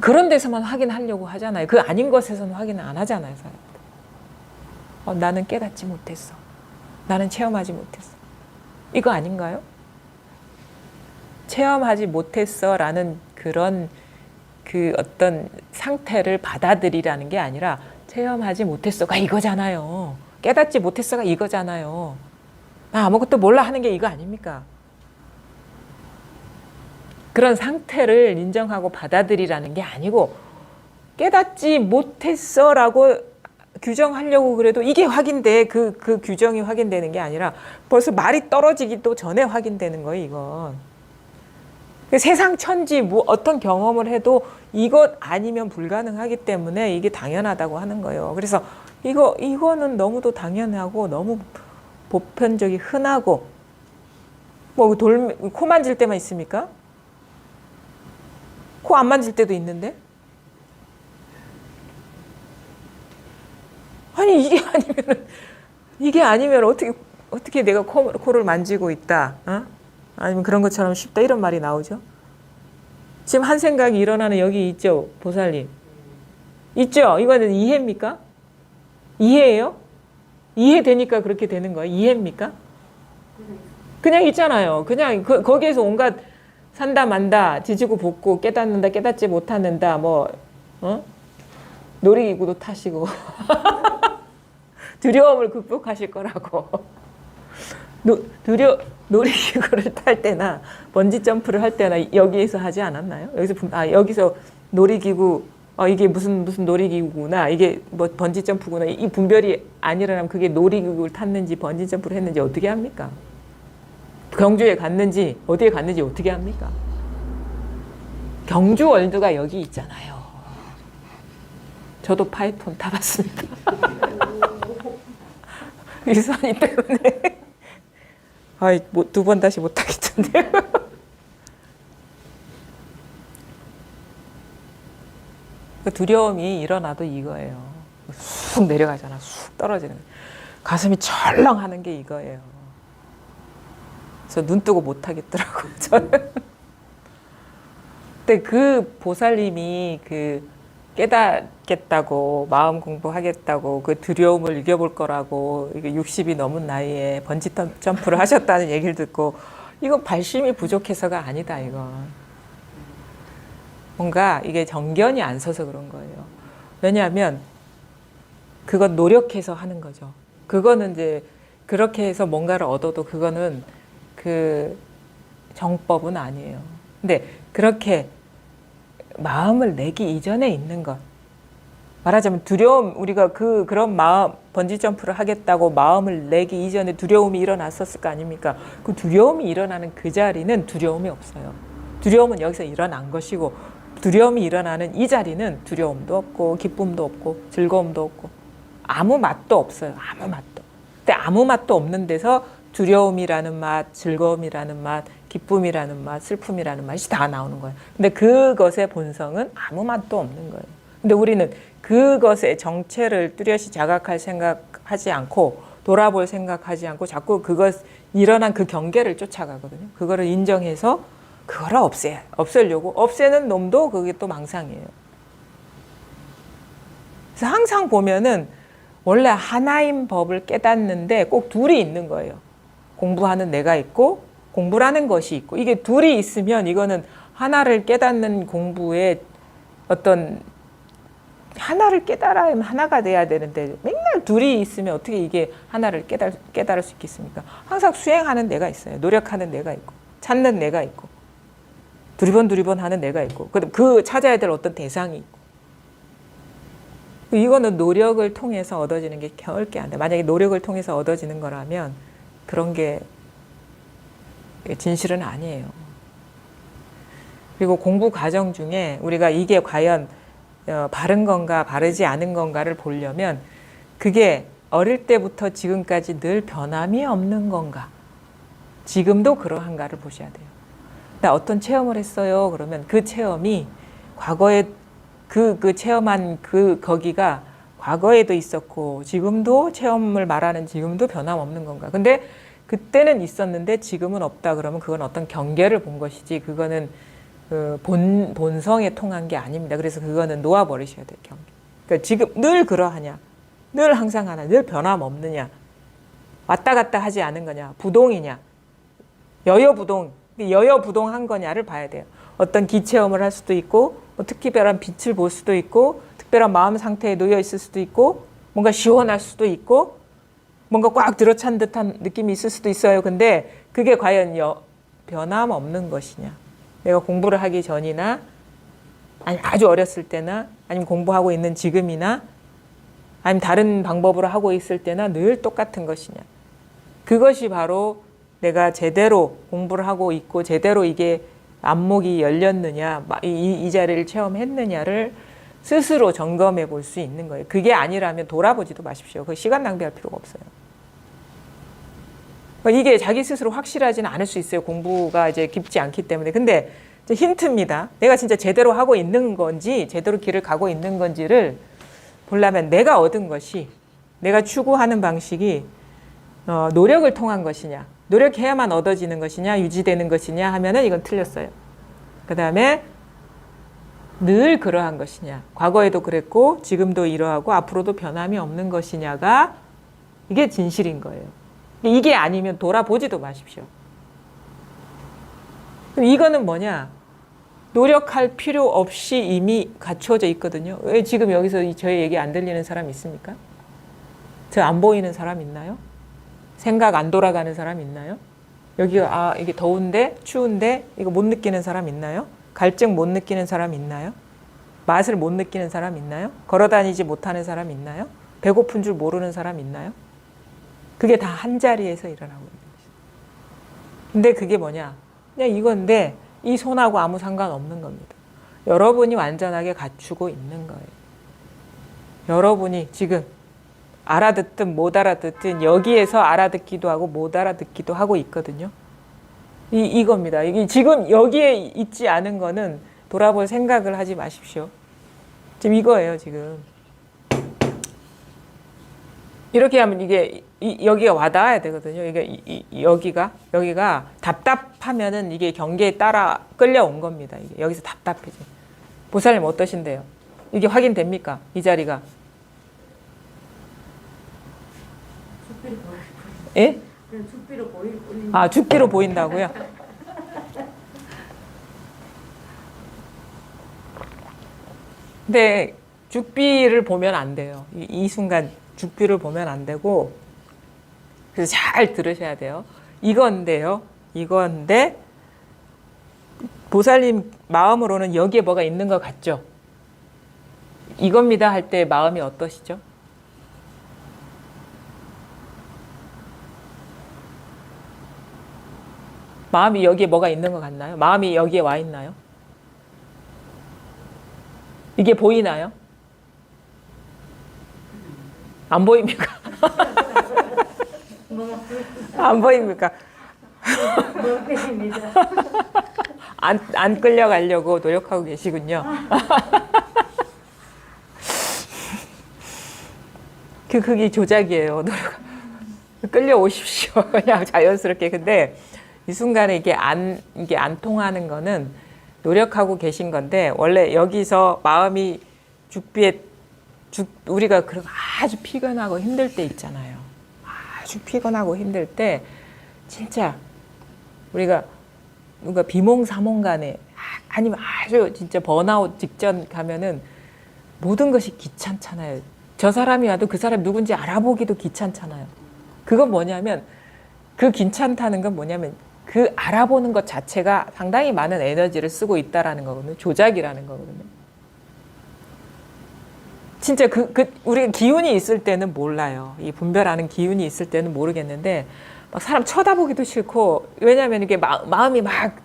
그런 데서만 확인하려고 하잖아요. 그 아닌 것에서는 확인을 안 하잖아요. 사람들. 나는 깨닫지 못했어. 나는 체험하지 못했어. 이거 아닌가요? 체험하지 못했어 라는 그런 어떤 상태를 받아들이라는 게 아니라 체험하지 못했어가 이거잖아요. 깨닫지 못했어가 이거잖아요. 나 아무것도 몰라 하는 게 이거 아닙니까? 그런 상태를 인정하고 받아들이라는 게 아니고 깨닫지 못했어라고 규정하려고 그래도 이게 확인돼. 그 규정이 확인되는 게 아니라 벌써 말이 떨어지기도 전에 확인되는 거예요. 이건. 세상 천지 어떤 경험을 해도 이것 아니면 불가능하기 때문에 이게 당연하다고 하는 거예요. 그래서 이거는 너무도 당연하고 너무 보편적이 흔하고 코 만질 때만 있습니까? 코 안 만질 때도 있는데 아니 이게 아니면 어떻게 내가 코를 만지고 있다, 어? 아니면 그런 것처럼 쉽다 이런 말이 나오죠. 지금 한 생각이 일어나는 여기 있죠, 보살님. 있죠? 이거는 이해입니까? 이해예요? 이해되니까 그렇게 되는 거예요? 이해입니까? 그냥 있잖아요. 그냥 거기에서 온갖 산다 만다 지지고 볶고 깨닫는다 깨닫지 못하는다 뭐 놀이기구도 타시고 두려움을 극복하실 거라고. 놀이기구를 탈 때나 번지 점프를 할 때나 여기에서 하지 않았나요? 여기서 놀이기구 이게 무슨 놀이기구구나, 이게 뭐 번지 점프구나, 이 분별이 안 일어나면 그게 놀이기구를 탔는지 번지 점프를 했는지 어떻게 합니까? 경주에 갔는지 어디에 갔는지 어떻게 합니까? 경주 월드가 여기 있잖아요. 저도 파이톤 타봤습니다. 유선이 때문에 두 번 다시 못 하겠던데요. 두려움이 일어나도 이거예요. 쑥 내려가잖아. 쑥 떨어지는. 가슴이 철렁하는 게 이거예요. 그래서 눈 뜨고 못 하겠더라고요, 저는. 근데 그 보살님이 깨닫겠다고, 마음 공부하겠다고, 그 두려움을 이겨볼 거라고, 이게 60이 넘은 나이에 번지 점프를 하셨다는 얘기를 듣고, 이건 발심이 부족해서가 아니다, 이건. 뭔가 이게 정견이 안 서서 그런 거예요. 왜냐하면 그건 노력해서 하는 거죠. 그거는 이제 그렇게 해서 뭔가를 얻어도 그거는 그 정법은 아니에요. 근데 그렇게 마음을 내기 이전에 있는 것. 말하자면 두려움, 우리가 그런 마음, 번지 점프를 하겠다고 마음을 내기 이전에 두려움이 일어났었을 거 아닙니까? 그 두려움이 일어나는 그 자리는 두려움이 없어요. 두려움은 여기서 일어난 것이고, 두려움이 일어나는 이 자리는 두려움도 없고 기쁨도 없고 즐거움도 없고 아무 맛도 없어요. 아무 맛도. 근데 아무 맛도 없는 데서 두려움이라는 맛, 즐거움이라는 맛, 기쁨이라는 맛, 슬픔이라는 맛이 다 나오는 거예요. 근데 그것의 본성은 아무 맛도 없는 거예요. 근데 우리는 그것의 정체를 뚜렷이 자각할 생각하지 않고 돌아볼 생각하지 않고 자꾸 일어난 그 경계를 쫓아가거든요. 그거를 인정해서 그거를 없애려고. 없애는 놈도 그게 또 망상이에요. 그래서 항상 보면은 원래 하나인 법을 깨닫는데 꼭 둘이 있는 거예요. 공부하는 내가 있고 공부라는 것이 있고, 이게 둘이 있으면 이거는 하나를 깨닫는 공부에 어떤 하나를 깨달으면 하나가 돼야 되는데 맨날 둘이 있으면 어떻게 이게 하나를 깨달을 수 있겠습니까? 항상 수행하는 내가 있어요. 노력하는 내가 있고 찾는 내가 있고 두리번 하는 내가 있고, 그 찾아야 될 어떤 대상이 있고. 이거는 노력을 통해서 얻어지는 게 절대 안 돼. 만약에 노력을 통해서 얻어지는 거라면 그런 게 진실은 아니에요. 그리고 공부 과정 중에 우리가 이게 과연 바른 건가 바르지 않은 건가를 보려면 그게 어릴 때부터 지금까지 늘 변함이 없는 건가, 지금도 그러한가를 보셔야 돼요. 나 어떤 체험을 했어요. 그러면 그 체험이 과거에 그 체험한 거기가 과거에도 있었고 지금도 체험을 말하는 지금도 변함없는 건가. 근데 그때는 있었는데 지금은 없다 그러면 그건 어떤 경계를 본 것이지 그거는 본성에 통한 게 아닙니다. 그래서 그거는 놓아버리셔야 돼요. 경계. 그러니까 지금 늘 그러하냐, 늘 항상 하나, 늘 변함없느냐, 왔다 갔다 하지 않은 거냐, 부동이냐, 여여부동, 여여부동한 거냐를 봐야 돼요. 어떤 기체험을 할 수도 있고 특별한 빛을 볼 수도 있고 특별한 마음 상태에 놓여 있을 수도 있고 뭔가 시원할 수도 있고 뭔가 꽉 들어찬 듯한 느낌이 있을 수도 있어요. 근데 그게 과연 변함없는 것이냐, 내가 공부를 하기 전이나 아니 아주 어렸을 때나 아니면 공부하고 있는 지금이나 아니면 다른 방법으로 하고 있을 때나 늘 똑같은 것이냐, 그것이 바로 내가 제대로 공부를 하고 있고 제대로 이게 안목이 열렸느냐, 이 자리를 체험했느냐를 스스로 점검해 볼 수 있는 거예요. 그게 아니라면 돌아보지도 마십시오. 그 시간 낭비할 필요가 없어요. 이게 자기 스스로 확실하지는 않을 수 있어요. 공부가 이제 깊지 않기 때문에. 근데 이제 힌트입니다. 내가 진짜 제대로 하고 있는 건지 제대로 길을 가고 있는 건지를 보려면 내가 얻은 것이 내가 추구하는 방식이 노력을 통한 것이냐, 노력해야만 얻어지는 것이냐, 유지되는 것이냐 하면은 이건 틀렸어요. 그 다음에 늘 그러한 것이냐, 과거에도 그랬고 지금도 이러하고 앞으로도 변함이 없는 것이냐가 이게 진실인 거예요. 이게 아니면 돌아보지도 마십시오. 그럼 이거는 뭐냐? 노력할 필요 없이 이미 갖추어져 있거든요. 왜 지금 여기서 저희 얘기 안 들리는 사람 있습니까? 저 안 보이는 사람 있나요? 생각 안 돌아가는 사람 있나요? 여기가 이게 더운데 추운데 이거 못 느끼는 사람 있나요? 갈증 못 느끼는 사람 있나요? 맛을 못 느끼는 사람 있나요? 걸어다니지 못하는 사람 있나요? 배고픈 줄 모르는 사람 있나요? 그게 다 한 자리에서 일어나고 있는 것이죠. 근데 그게 뭐냐? 그냥 이건데 이 손하고 아무 상관없는 겁니다. 여러분이 완전하게 갖추고 있는 거예요. 여러분이 지금 알아듣든 못 알아듣든 여기에서 알아듣기도 하고 못 알아듣기도 하고 있거든요. 이겁니다. 이게 지금 여기에 있지 않은 거는 돌아볼 생각을 하지 마십시오. 지금 이거예요, 지금. 이렇게 하면 이게 여기가 와닿아야 되거든요. 이게 여기가 답답하면은 이게 경계에 따라 끌려온 겁니다. 이게 여기서 답답해져. 보살님 어떠신데요? 이게 확인됩니까? 이 자리가? 예? 죽비로 보이는. 죽비로 보인다고요? 근데 죽비를 보면 안 돼요. 이 순간 죽비를 보면 안 되고, 그래서 잘 들으셔야 돼요. 이건데 보살님 마음으로는 여기에 뭐가 있는 것 같죠? 이겁니다 할 때 마음이 어떠시죠? 마음이 여기에 뭐가 있는 것 같나요? 마음이 여기에 와 있나요? 이게 보이나요? 안 보입니까? 안 보입니까? 안 끌려가려고 노력하고 계시군요. 그게 조작이에요. 끌려오십시오. 그냥 자연스럽게. 근데 이 순간에 이게 안 통하는 거는 노력하고 계신 건데, 원래 여기서 마음이 우리가 아주 피곤하고 힘들 때 있잖아요. 아주 피곤하고 힘들 때 진짜 우리가 뭔가 비몽사몽간에 아니면 아주 진짜 번아웃 직전 가면은 모든 것이 귀찮잖아요. 저 사람이 와도 그 사람이 누군지 알아보기도 귀찮잖아요. 그건 뭐냐면, 그 귀찮다는 건 뭐냐면 그 알아보는 것 자체가 상당히 많은 에너지를 쓰고 있다라는 거거든요. 조작이라는 거거든요. 진짜 우리가 기운이 있을 때는 몰라요. 이 분별하는 기운이 있을 때는 모르겠는데, 막 사람 쳐다보기도 싫고, 왜냐하면 이게 마음이 막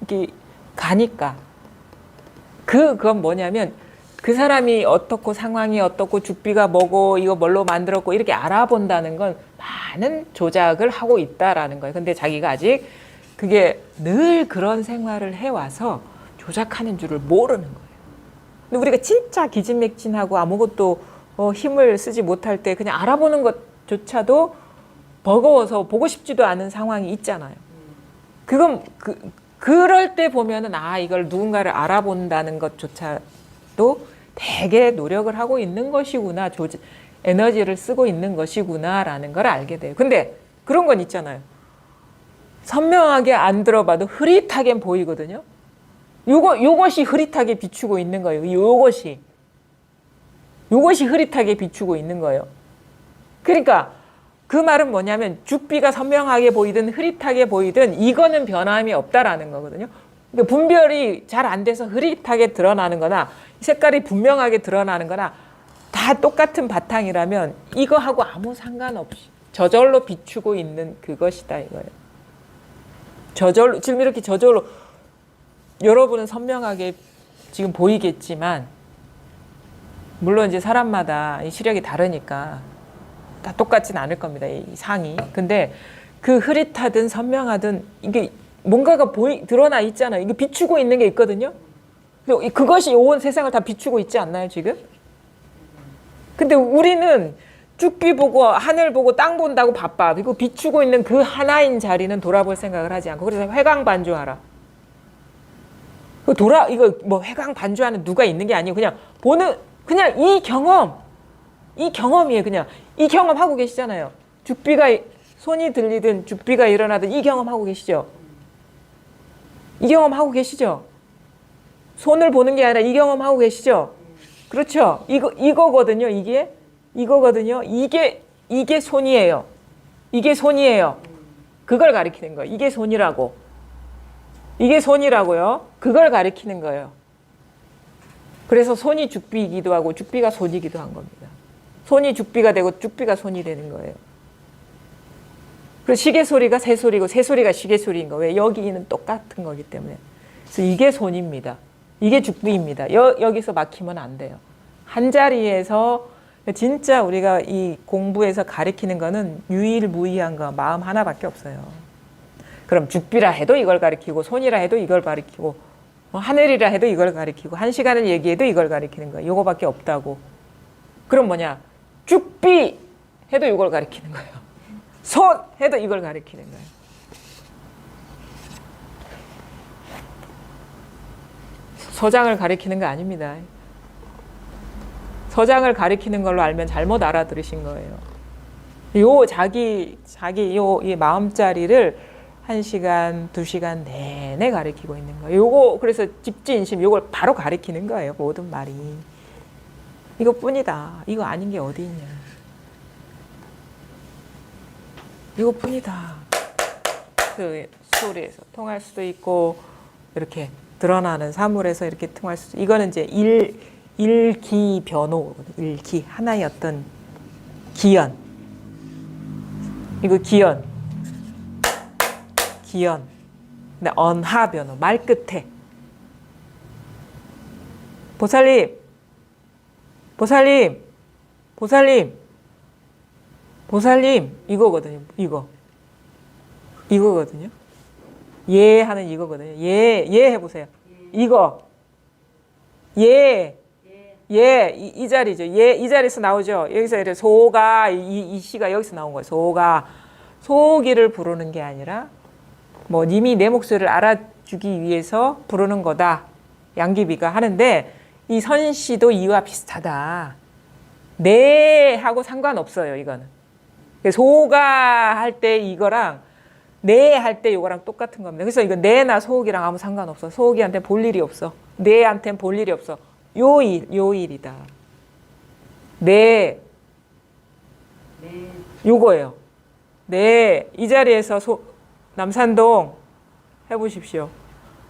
이렇게 가니까. 그건 뭐냐면, 그 사람이 어떻고 상황이 어떻고 죽비가 뭐고 이거 뭘로 만들었고 이렇게 알아본다는 건 많은 조작을 하고 있다라는 거예요. 근데 자기가 아직 그게 늘 그런 생활을 해와서 조작하는 줄을 모르는 거예요. 근데 우리가 진짜 기진맥진하고 아무것도 힘을 쓰지 못할 때 그냥 알아보는 것조차도 버거워서 보고 싶지도 않은 상황이 있잖아요. 그건 그럴 때 보면은 이걸 누군가를 알아본다는 것조차도 되게 노력을 하고 있는 것이구나, 에너지를 쓰고 있는 것이구나라는 걸 알게 돼요. 근데 그런 건 있잖아요. 선명하게 안 들어봐도 흐릿하게 보이거든요. 요것이 흐릿하게 비추고 있는 거예요. 요것이 흐릿하게 비추고 있는 거예요. 그러니까 그 말은 뭐냐면 죽비가 선명하게 보이든 흐릿하게 보이든 이거는 변함이 없다라는 거거든요. 그러니까 분별이 잘 안 돼서 흐릿하게 드러나는 거나 색깔이 분명하게 드러나는 거나 다 똑같은 바탕이라면 이거하고 아무 상관없이 저절로 비추고 있는 그것이다 이거예요. 지금 이렇게 저절로 여러분은 선명하게 지금 보이겠지만, 물론 이제 사람마다 이 시력이 다르니까 다 똑같진 않을 겁니다, 이 상이. 근데 그 흐릿하든 선명하든 이게 뭔가가 드러나 있잖아요. 이게 비추고 있는 게 있거든요. 그것이 온 세상을 다 비추고 있지 않나요, 지금? 근데 우리는 죽비 보고 하늘 보고 땅 본다고 바빠. 그리고 비추고 있는 그 하나인 자리는 돌아볼 생각을 하지 않고 그래서 회광반주하라. 이거 뭐 회광반주하는 누가 있는 게 아니고 그냥 보는 그냥 이 경험이에요. 그냥 이 경험하고 계시잖아요. 죽비가 손이 들리든 죽비가 일어나든 이 경험하고 계시죠. 이 경험하고 계시죠. 손을 보는 게 아니라 이 경험하고 계시죠. 그렇죠. 이거거든요. 이거거든요. 이게 손이에요. 이게 손이에요. 그걸 가리키는 거예요. 이게 손이라고. 이게 손이라고요. 그걸 가리키는 거예요. 그래서 손이 죽비이기도 하고 죽비가 손이기도 한 겁니다. 손이 죽비가 되고 죽비가 손이 되는 거예요. 그래서 시계 소리가 새 소리고 새 소리가 시계 소리인 거예요. 왜? 여기는 똑같은 거기 때문에. 그래서 이게 손입니다. 이게 죽비입니다. 여기서 막히면 안 돼요. 한 자리에서 진짜 우리가 이 공부에서 가리키는 거는 유일무이한 거 마음 하나밖에 없어요. 그럼 죽비라 해도 이걸 가리키고 손이라 해도 이걸 가리키고 하늘이라 해도 이걸 가리키고 한 시간을 얘기해도 이걸 가리키는 거예요. 이거밖에 없다고. 그럼 뭐냐? 죽비 해도 이걸 가리키는 거예요. 손 해도 이걸 가리키는 거예요. 서장을 가리키는 거 아닙니다. 서장을 가리키는 걸로 알면 잘못 알아들으신 거예요. 이 마음자리를 1시간, 2시간 내내 가리키고 있는 거예요. 요거 그래서 집지인심 요걸 바로 가리키는 거예요. 모든 말이. 이것뿐이다. 이거 아닌 게 어디 있냐. 이것뿐이다. 그 소리에서 통할 수도 있고 이렇게 드러나는 사물에서 이렇게 통할 수도. 이거는 이제 일기 변호거든요. 일기 하나의 어떤 기연. 이거 기연. 근데 언하 변호 말 끝에. 보살님 이거거든요. 이거거든요. 예 하는 이거거든요. 예 해보세요. 이거 이 자리죠. 이 자리에서 나오죠. 여기서 이렇게 소가 이 시가 여기서 나온 거예요. 소기를 부르는 게 아니라 뭐 님이 내 목소리를 알아주기 위해서 부르는 거다. 양귀비가 하는데 이 선시도 이와 비슷하다. 네 하고 상관없어요. 이거는. 소가 할 때 이거랑 네 할 때 이거랑 똑같은 겁니다. 그래서 이거 네나 소옥이랑 아무 상관없어. 소옥이한테 볼 일이 없어. 네한테는 볼 일이 없어. 요일이다. 네. 요거예요. 네. 이 자리에서 남산동 해보십시오.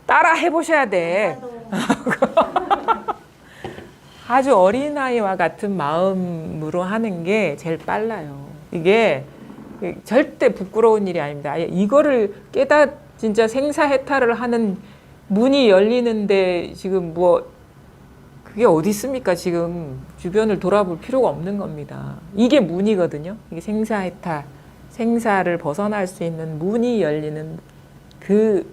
따라 해보셔야 돼. 아주 어린아이와 같은 마음으로 하는 게 제일 빨라요. 이게 절대 부끄러운 일이 아닙니다. 이거를 진짜 생사해탈을 하는 문이 열리는데 지금 그게 어디 있습니까? 지금 주변을 돌아볼 필요가 없는 겁니다. 이게 문이거든요. 이게 생사해탈, 생사를 벗어날 수 있는 문이 열리는 그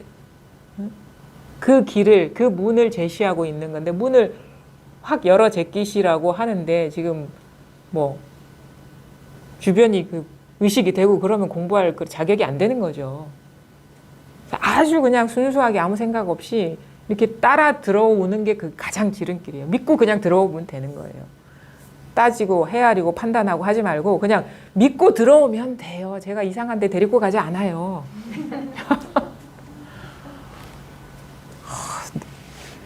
길을, 그 문을 제시하고 있는 건데 문을 확 열어 제끼시라고 하는데 지금 주변이 의식이 되고 그러면 공부할 자격이 안 되는 거죠. 아주 그냥 순수하게 아무 생각 없이 이렇게 따라 들어오는 게 그 가장 지름길이에요. 믿고 그냥 들어오면 되는 거예요. 따지고 헤아리고 판단하고 하지 말고 그냥 믿고 들어오면 돼요. 제가 이상한 데 데리고 가지 않아요.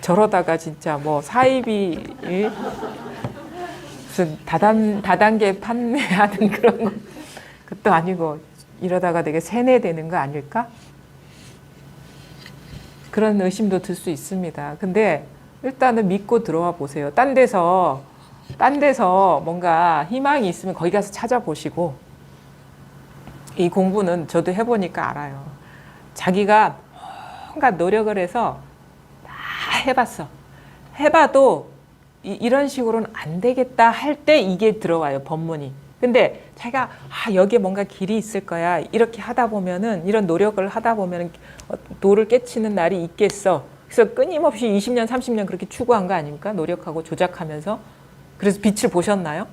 저러다가 진짜 사이비 무슨 다단계 판매하는 그런 것도 아니고 이러다가 되게 세뇌되는 거 아닐까? 그런 의심도 들 수 있습니다. 근데 일단은 믿고 들어와 보세요. 딴 데서 뭔가 희망이 있으면 거기 가서 찾아보시고 이 공부는 저도 해보니까 알아요. 자기가 뭔가 노력을 해서 다 해봤어. 해봐도 이런 식으로는 안 되겠다 할 때 이게 들어와요. 법문이. 근데 자기가 여기에 뭔가 길이 있을 거야. 이렇게 하다 보면은 이런 노력을 하다 보면은 도를 깨치는 날이 있겠어. 그래서 끊임없이 20년, 30년 그렇게 추구한 거 아닙니까? 노력하고 조작하면서. 그래서 빛을 보셨나요?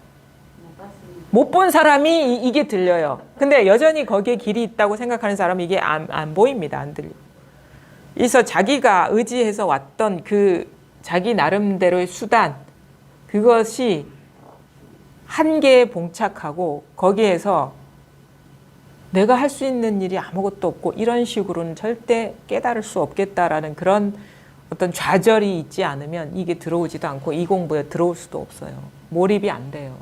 못 본 사람이 이게 들려요. 근데 여전히 거기에 길이 있다고 생각하는 사람은 이게 안 보입니다. 안 들려. 그래서 자기가 의지해서 왔던 그 자기 나름대로의 수단, 그것이 한계에 봉착하고 거기에서 내가 할 수 있는 일이 아무것도 없고 이런 식으로는 절대 깨달을 수 없겠다라는 그런 어떤 좌절이 있지 않으면 이게 들어오지도 않고 이 공부에 들어올 수도 없어요. 몰입이 안 돼요.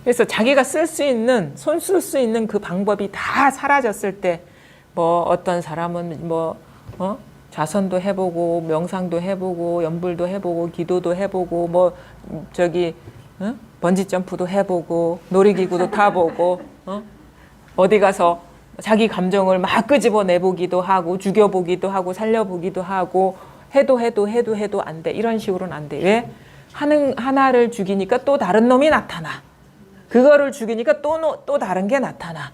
그래서 자기가 쓸 수 있는, 손 쓸 수 있는 그 방법이 다 사라졌을 때, 뭐 어떤 사람은 좌선도 해보고 명상도 해보고 연불도 해보고 기도도 해보고 뭐 번지 점프도 해보고 놀이기구도 타보고 어디 가서 자기 감정을 막 끄집어내보기도 하고 죽여보기도 하고 살려보기도 하고 해도 안 돼. 이런 식으로는 안 돼. 왜? 하나를 죽이니까 또 다른 놈이 나타나. 그거를 죽이니까 또 다른 게 나타나.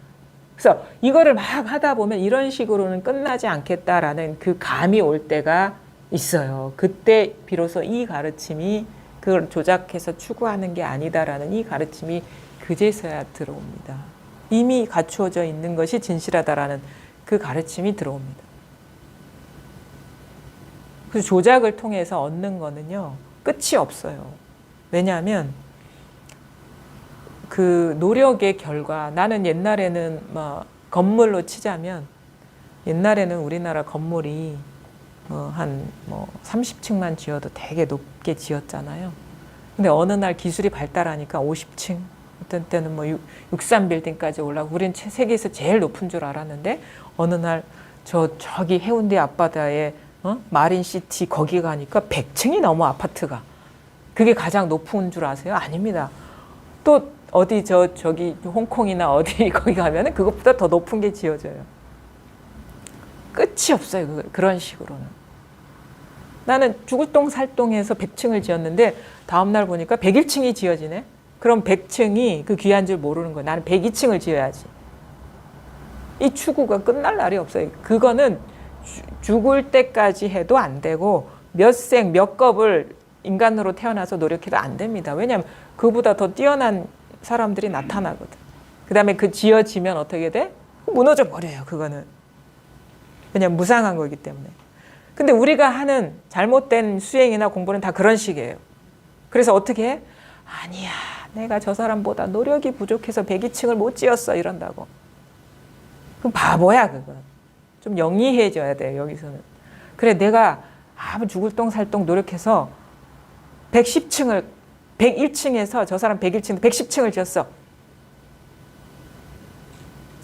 그래서 이거를 막 하다 보면 이런 식으로는 끝나지 않겠다라는 그 감이 올 때가 있어요. 그때 비로소 이 가르침이 그걸 조작해서 추구하는 게 아니다라는 이 가르침이 그제서야 들어옵니다. 이미 갖추어져 있는 것이 진실하다라는 그 가르침이 들어옵니다. 그래서 조작을 통해서 얻는 거는요, 끝이 없어요. 왜냐하면 그 노력의 결과, 나는 옛날에는 건물로 치자면 옛날에는 우리나라 건물이 한 30층만 지어도 되게 높게 지었잖아요. 근데 어느 날 기술이 발달하니까 50층, 어떤 때는 63 빌딩까지 올라가고, 우리는 세계에서 제일 높은 줄 알았는데 어느 날 저기 해운대 앞바다에 마린시티 거기 가니까 100층이 넘어, 아파트가. 그게 가장 높은 줄 아세요? 아닙니다. 또 어디 저기 홍콩이나 어디 거기 가면은 그것보다 더 높은 게 지어져요. 끝이 없어요. 그런 식으로는. 나는 죽을 똥 살 똥해서 100층을 지었는데 다음날 보니까 101층이 지어지네. 그럼 100층이 그 귀한 줄 모르는 거예요. 나는 102층을 지어야지. 이 추구가 끝날 날이 없어요. 그거는 죽을 때까지 해도 안 되고 몇 생, 몇 겁을 인간으로 태어나서 노력해도 안 됩니다. 왜냐하면 그보다 더 뛰어난 사람들이 나타나거든. 그 다음에 그 지어지면 어떻게 돼? 무너져 버려요. 그거는. 왜냐하면 무상한 거기 때문에. 근데 우리가 하는 잘못된 수행이나 공부는 다 그런 식이에요. 그래서 어떻게 해? 아니야, 내가 저 사람보다 노력이 부족해서 102층을 못 지었어, 이런다고. 그럼 바보야, 그건. 좀 영리해져야 돼요, 여기서는. 그래, 내가 아무 죽을 똥 살 똥 노력해서 110층을 101층에서 저 사람 101층, 110층을 지었어.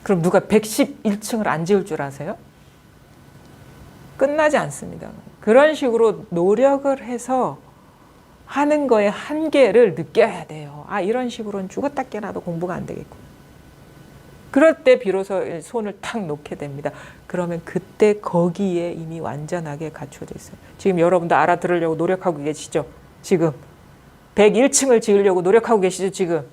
그럼 누가 111층을 안 지을 줄 아세요? 끝나지 않습니다. 그런 식으로 노력을 해서 하는 거의 한계를 느껴야 돼요. 아, 이런 식으로는 죽었다 깨나도 공부가 안 되겠구나. 그럴 때 비로소 손을 탁 놓게 됩니다. 그러면 그때 거기에 이미 완전하게 갖춰져 있어요. 지금 여러분도 알아들으려고 노력하고 계시죠? 지금 101층을 지으려고 노력하고 계시죠? 지금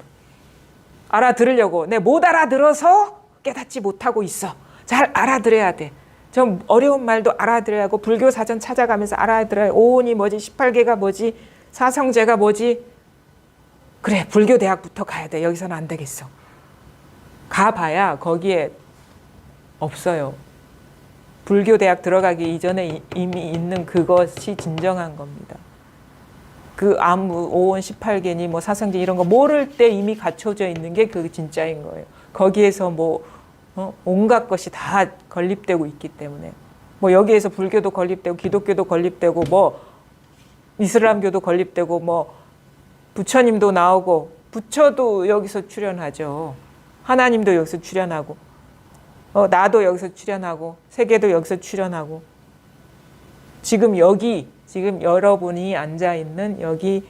알아들으려고. 내 못 알아들어서 깨닫지 못하고 있어. 잘 알아들어야 돼. 좀 어려운 말도 알아들어야 하고 불교 사전 찾아가면서 알아들어야. 오온이 뭐지? 18개가 뭐지? 사성제가 뭐지? 그래, 불교 대학부터 가야 돼. 여기서는 안 되겠어. 가봐야 거기에 없어요. 불교 대학 들어가기 이전에 이미 있는 그것이 진정한 겁니다. 그 아무 오온 18개니 뭐 사성제 이런 거 모를 때 이미 갖춰져 있는 게 그 진짜인 거예요. 거기에서 온갖 것이 다 건립되고 있기 때문에, 여기에서 불교도 건립되고 기독교도 건립되고 이슬람교도 건립되고 부처님도 나오고, 부처도 여기서 출연하죠. 하나님도 여기서 출연하고, 나도 여기서 출연하고, 세계도 여기서 출연하고, 지금 여러분이 앉아있는 여기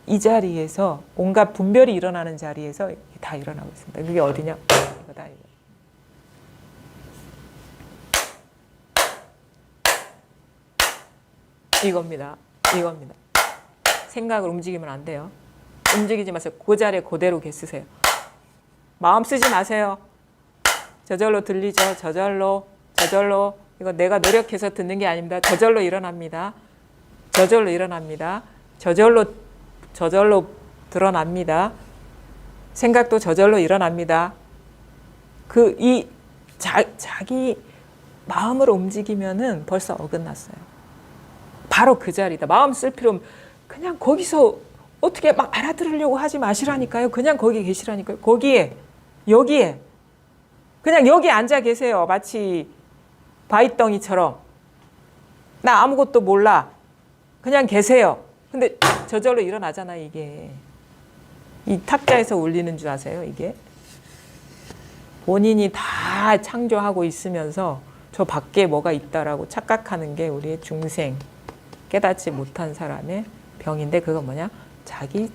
이 자리에서 온갖 분별이 일어나는 자리에서 다 일어나고 있습니다. 그게 어디냐? 이거다, 이거. 이겁니다. 생각을 움직이면 안 돼요. 움직이지 마세요. 그 자리에 그대로 계시세요. 마음 쓰지 마세요. 저절로 들리죠? 저절로. 이거 내가 노력해서 듣는 게 아닙니다. 저절로 일어납니다. 저절로 드러납니다. 생각도 저절로 일어납니다. 자기 마음으로 움직이면은 벌써 어긋났어요. 바로 그 자리다. 마음 쓸 필요 없, 그냥 거기서 어떻게 막 알아들으려고 하지 마시라니까요. 그냥 거기 계시라니까요. 거기에, 여기에. 그냥 여기 앉아 계세요. 마치 바위덩이처럼. 나 아무것도 몰라. 그냥 계세요. 근데 저절로 일어나잖아, 이게. 이 탁자에서 울리는 줄 아세요, 이게? 본인이 다 창조하고 있으면서 저 밖에 뭐가 있다라고 착각하는 게 우리의 중생, 깨닫지 못한 사람의 병인데, 그건 뭐냐?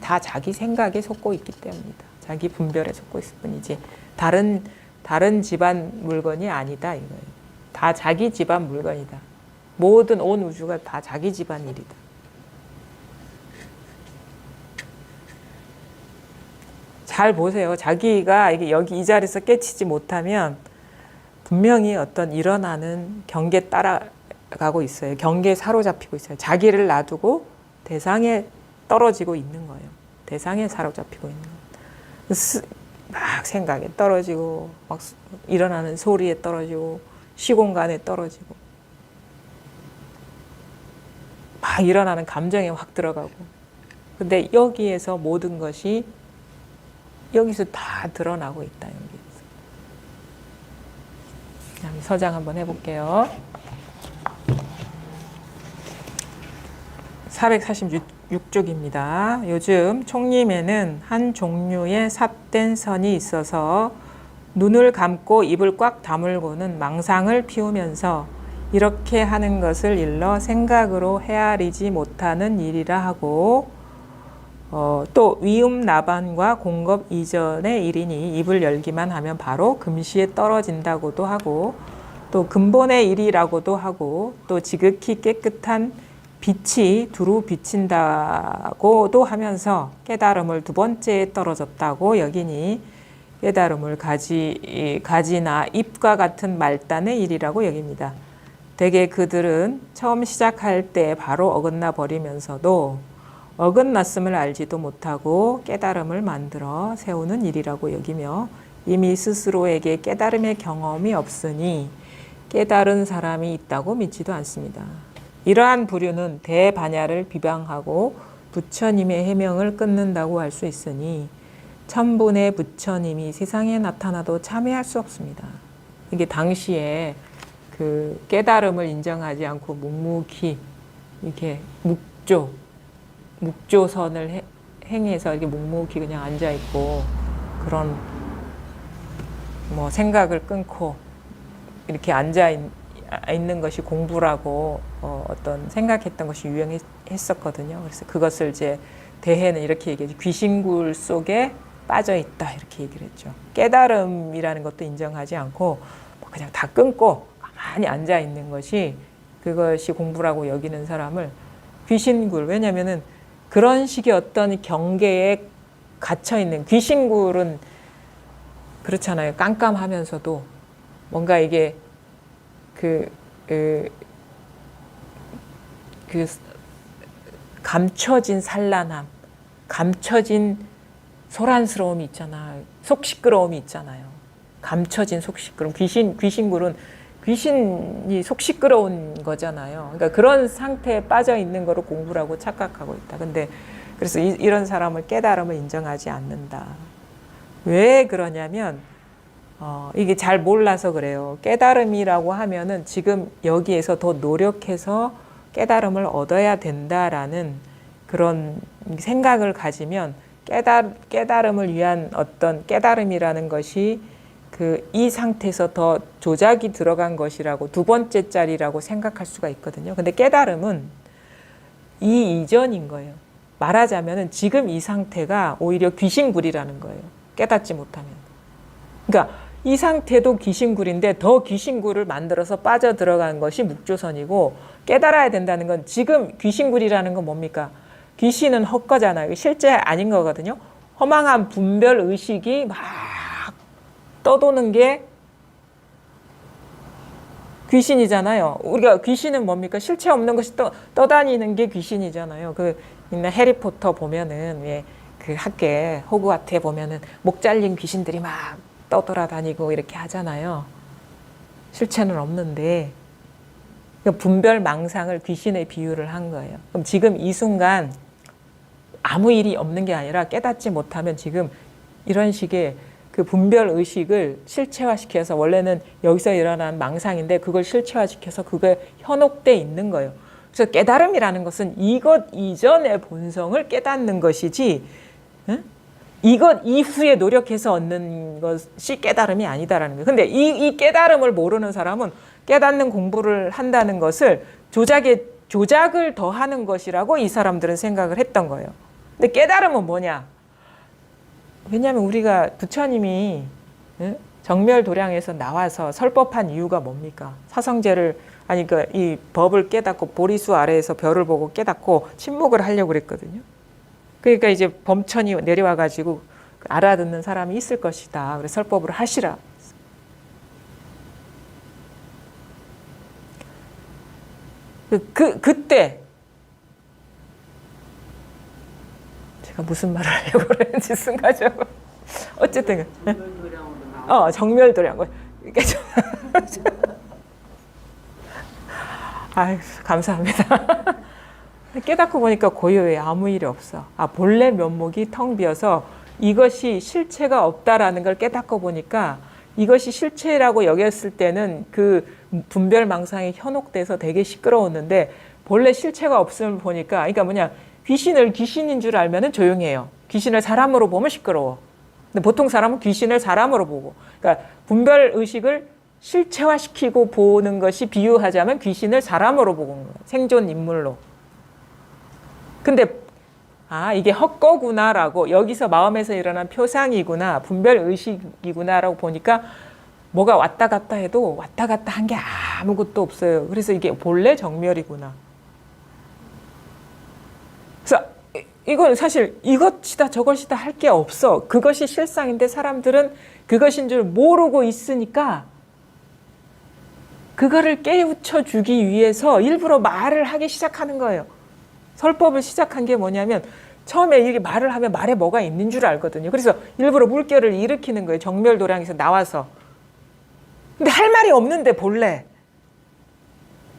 다 자기 생각에 속고 있기 때문이다. 자기 분별에 속고 있을 뿐이지 다른 집안 물건이 아니다, 이거예요. 다 자기 집안 물건이다. 모든 온 우주가 다 자기 집안 일이다. 잘 보세요. 자기가 이게 여기 이 자리에서 깨치지 못하면 분명히 어떤 일어나는 경계에 따라가고 있어요. 경계에 사로잡히고 있어요. 자기를 놔두고 대상에 떨어지고 있는 거예요. 대상에 사로잡히고 있는 거예요. 막 생각에 떨어지고, 막 일어나는 소리에 떨어지고, 시공간에 떨어지고, 막 일어나는 감정에 확 들어가고. 근데 여기에서 모든 것이 여기서 다 드러나고 있다. 여기에서. 서장 한번 해볼게요. 446쪽입니다. 요즘 총림에는 한 종류의 삽된 선이 있어서 눈을 감고 입을 꽉 다물고는 망상을 피우면서 이렇게 하는 것을 일러 생각으로 헤아리지 못하는 일이라 하고, 또 위음 나반과 공급 이전의 일이니 입을 열기만 하면 바로 금시에 떨어진다고도 하고, 또 근본의 일이라고도 하고, 또 지극히 깨끗한 빛이 두루 비친다고도 하면서 깨달음을 두 번째에 떨어졌다고 여기니 깨달음을 가지나 잎과 같은 말단의 일이라고 여깁니다. 대개 그들은 처음 시작할 때 바로 어긋나 버리면서도 어긋났음을 알지도 못하고 깨달음을 만들어 세우는 일이라고 여기며, 이미 스스로에게 깨달음의 경험이 없으니 깨달은 사람이 있다고 믿지도 않습니다. 이러한 부류는 대반야를 비방하고 부처님의 해명을 끊는다고 할 수 있으니 천분의 부처님이 세상에 나타나도 참여할 수 없습니다. 이게 당시에 그 깨달음을 인정하지 않고 묵묵히 이렇게 묵조선을 행해서 이렇게 묵묵히 그냥 앉아 있고, 그런 뭐 생각을 끊고 이렇게 앉아 있는 것이 공부라고 어떤 생각했던 것이 유행했었거든요. 그래서 그것을 이제 대해는 이렇게 얘기하죠. 귀신굴 속에 빠져 있다, 이렇게 얘기를 했죠. 깨달음이라는 것도 인정하지 않고 그냥 다 끊고 가만히 앉아 있는 것이, 그것이 공부라고 여기는 사람을 귀신굴, 왜냐면은 그런 식의 어떤 경계에 갇혀 있는, 귀신굴은 그렇잖아요. 깜깜하면서도 뭔가 이게 그 감춰진 산란함, 감춰진 소란스러움이 있잖아요. 속 시끄러움이 있잖아요. 감춰진 속 시끄러움. 귀신굴은 귀신이 속 시끄러운 거잖아요. 그러니까 그런 상태에 빠져 있는 거를 공부라고 착각하고 있다. 근데 그래서 이런 사람을 깨달음을 인정하지 않는다. 왜 그러냐면 이게 잘 몰라서 그래요. 깨달음이라고 하면은 지금 여기에서 더 노력해서 깨달음을 얻어야 된다라는 그런 생각을 가지면 깨달음을 위한 어떤 깨달음이라는 것이 이 상태에서 더 조작이 들어간 것이라고 두 번째 짜리라고 생각할 수가 있거든요. 근데 깨달음은 이 이전인 거예요. 말하자면은 지금 이 상태가 오히려 귀신굴이라는 거예요. 깨닫지 못하면. 그러니까 이 상태도 귀신굴인데 더 귀신굴을 만들어서 빠져들어간 것이 묵조선이고, 깨달아야 된다는 건 지금 귀신굴이라는 건 뭡니까? 귀신은 헛거잖아요. 실제 아닌 거거든요. 허망한 분별 의식이 막 떠도는 게 귀신이잖아요. 우리가 귀신은 뭡니까? 실체 없는 것이 떠다니는 게 귀신이잖아요. 그 있는 해리포터 보면은 왜 그 학교에 호그와트에 보면은 목 잘린 귀신들이 막 떠돌아다니고 이렇게 하잖아요. 실체는 없는데 그 분별 망상을 귀신에 비유를 한 거예요. 그럼 지금 이 순간 아무 일이 없는 게 아니라 깨닫지 못하면 지금 이런 식의 그 분별 의식을 실체화시켜서 원래는 여기서 일어난 망상인데 그걸 실체화시켜서 그게 현혹돼 있는 거예요. 그래서 깨달음이라는 것은 이것 이전의 본성을 깨닫는 것이지, 응? 이것 이후에 노력해서 얻는 것이 깨달음이 아니다라는 거예요. 근데 이 깨달음을 모르는 사람은 깨닫는 공부를 한다는 것을 조작을 더하는 것이라고 이 사람들은 생각을 했던 거예요. 근데 깨달음은 뭐냐? 왜냐하면 우리가 부처님이 정멸도량에서 나와서 설법한 이유가 뭡니까? 사성제를 이 법을 깨닫고 보리수 아래에서 별을 보고 깨닫고 침묵을 하려고 그랬거든요. 그러니까 이제 범천이 내려와 가지고 알아듣는 사람이 있을 것이다. 그래서 설법을 하시라. 그때 제가 무슨 말을 하려고 그랬는지 순간적으로 어쨌든 정멸도량. 아유, 감사합니다. 깨닫고 보니까 고요해. 아무 일이 없어. 본래 면목이 텅 비어서 이것이 실체가 없다라는 걸 깨닫고 보니까 이것이 실체라고 여겼을 때는 그 분별망상이 현혹돼서 되게 시끄러웠는데 본래 실체가 없음을 보니까, 그러니까 뭐냐, 귀신을 귀신인 줄 알면은 조용해요. 귀신을 사람으로 보면 시끄러워. 근데 보통 사람은 귀신을 사람으로 보고, 그러니까 분별 의식을 실체화시키고 보는 것이 비유하자면 귀신을 사람으로 보는 거예요. 생존 인물로. 근데 이게 헛거구나라고, 여기서 마음에서 일어난 표상이구나, 분별 의식이구나라고 보니까 뭐가 왔다 갔다 해도 왔다 갔다 한 게 아무것도 없어요. 그래서 이게 본래 정멸이구나. 그래서 이건 사실 이것이다 저것이다 할 게 없어. 그것이 실상인데 사람들은 그것인 줄 모르고 있으니까 그거를 깨우쳐 주기 위해서 일부러 말을 하기 시작하는 거예요. 설법을 시작한 게 뭐냐면 처음에 이렇게 말을 하면 말에 뭐가 있는 줄 알거든요. 그래서 일부러 물결을 일으키는 거예요. 정멸도량에서 나와서. 근데 할 말이 없는데 본래.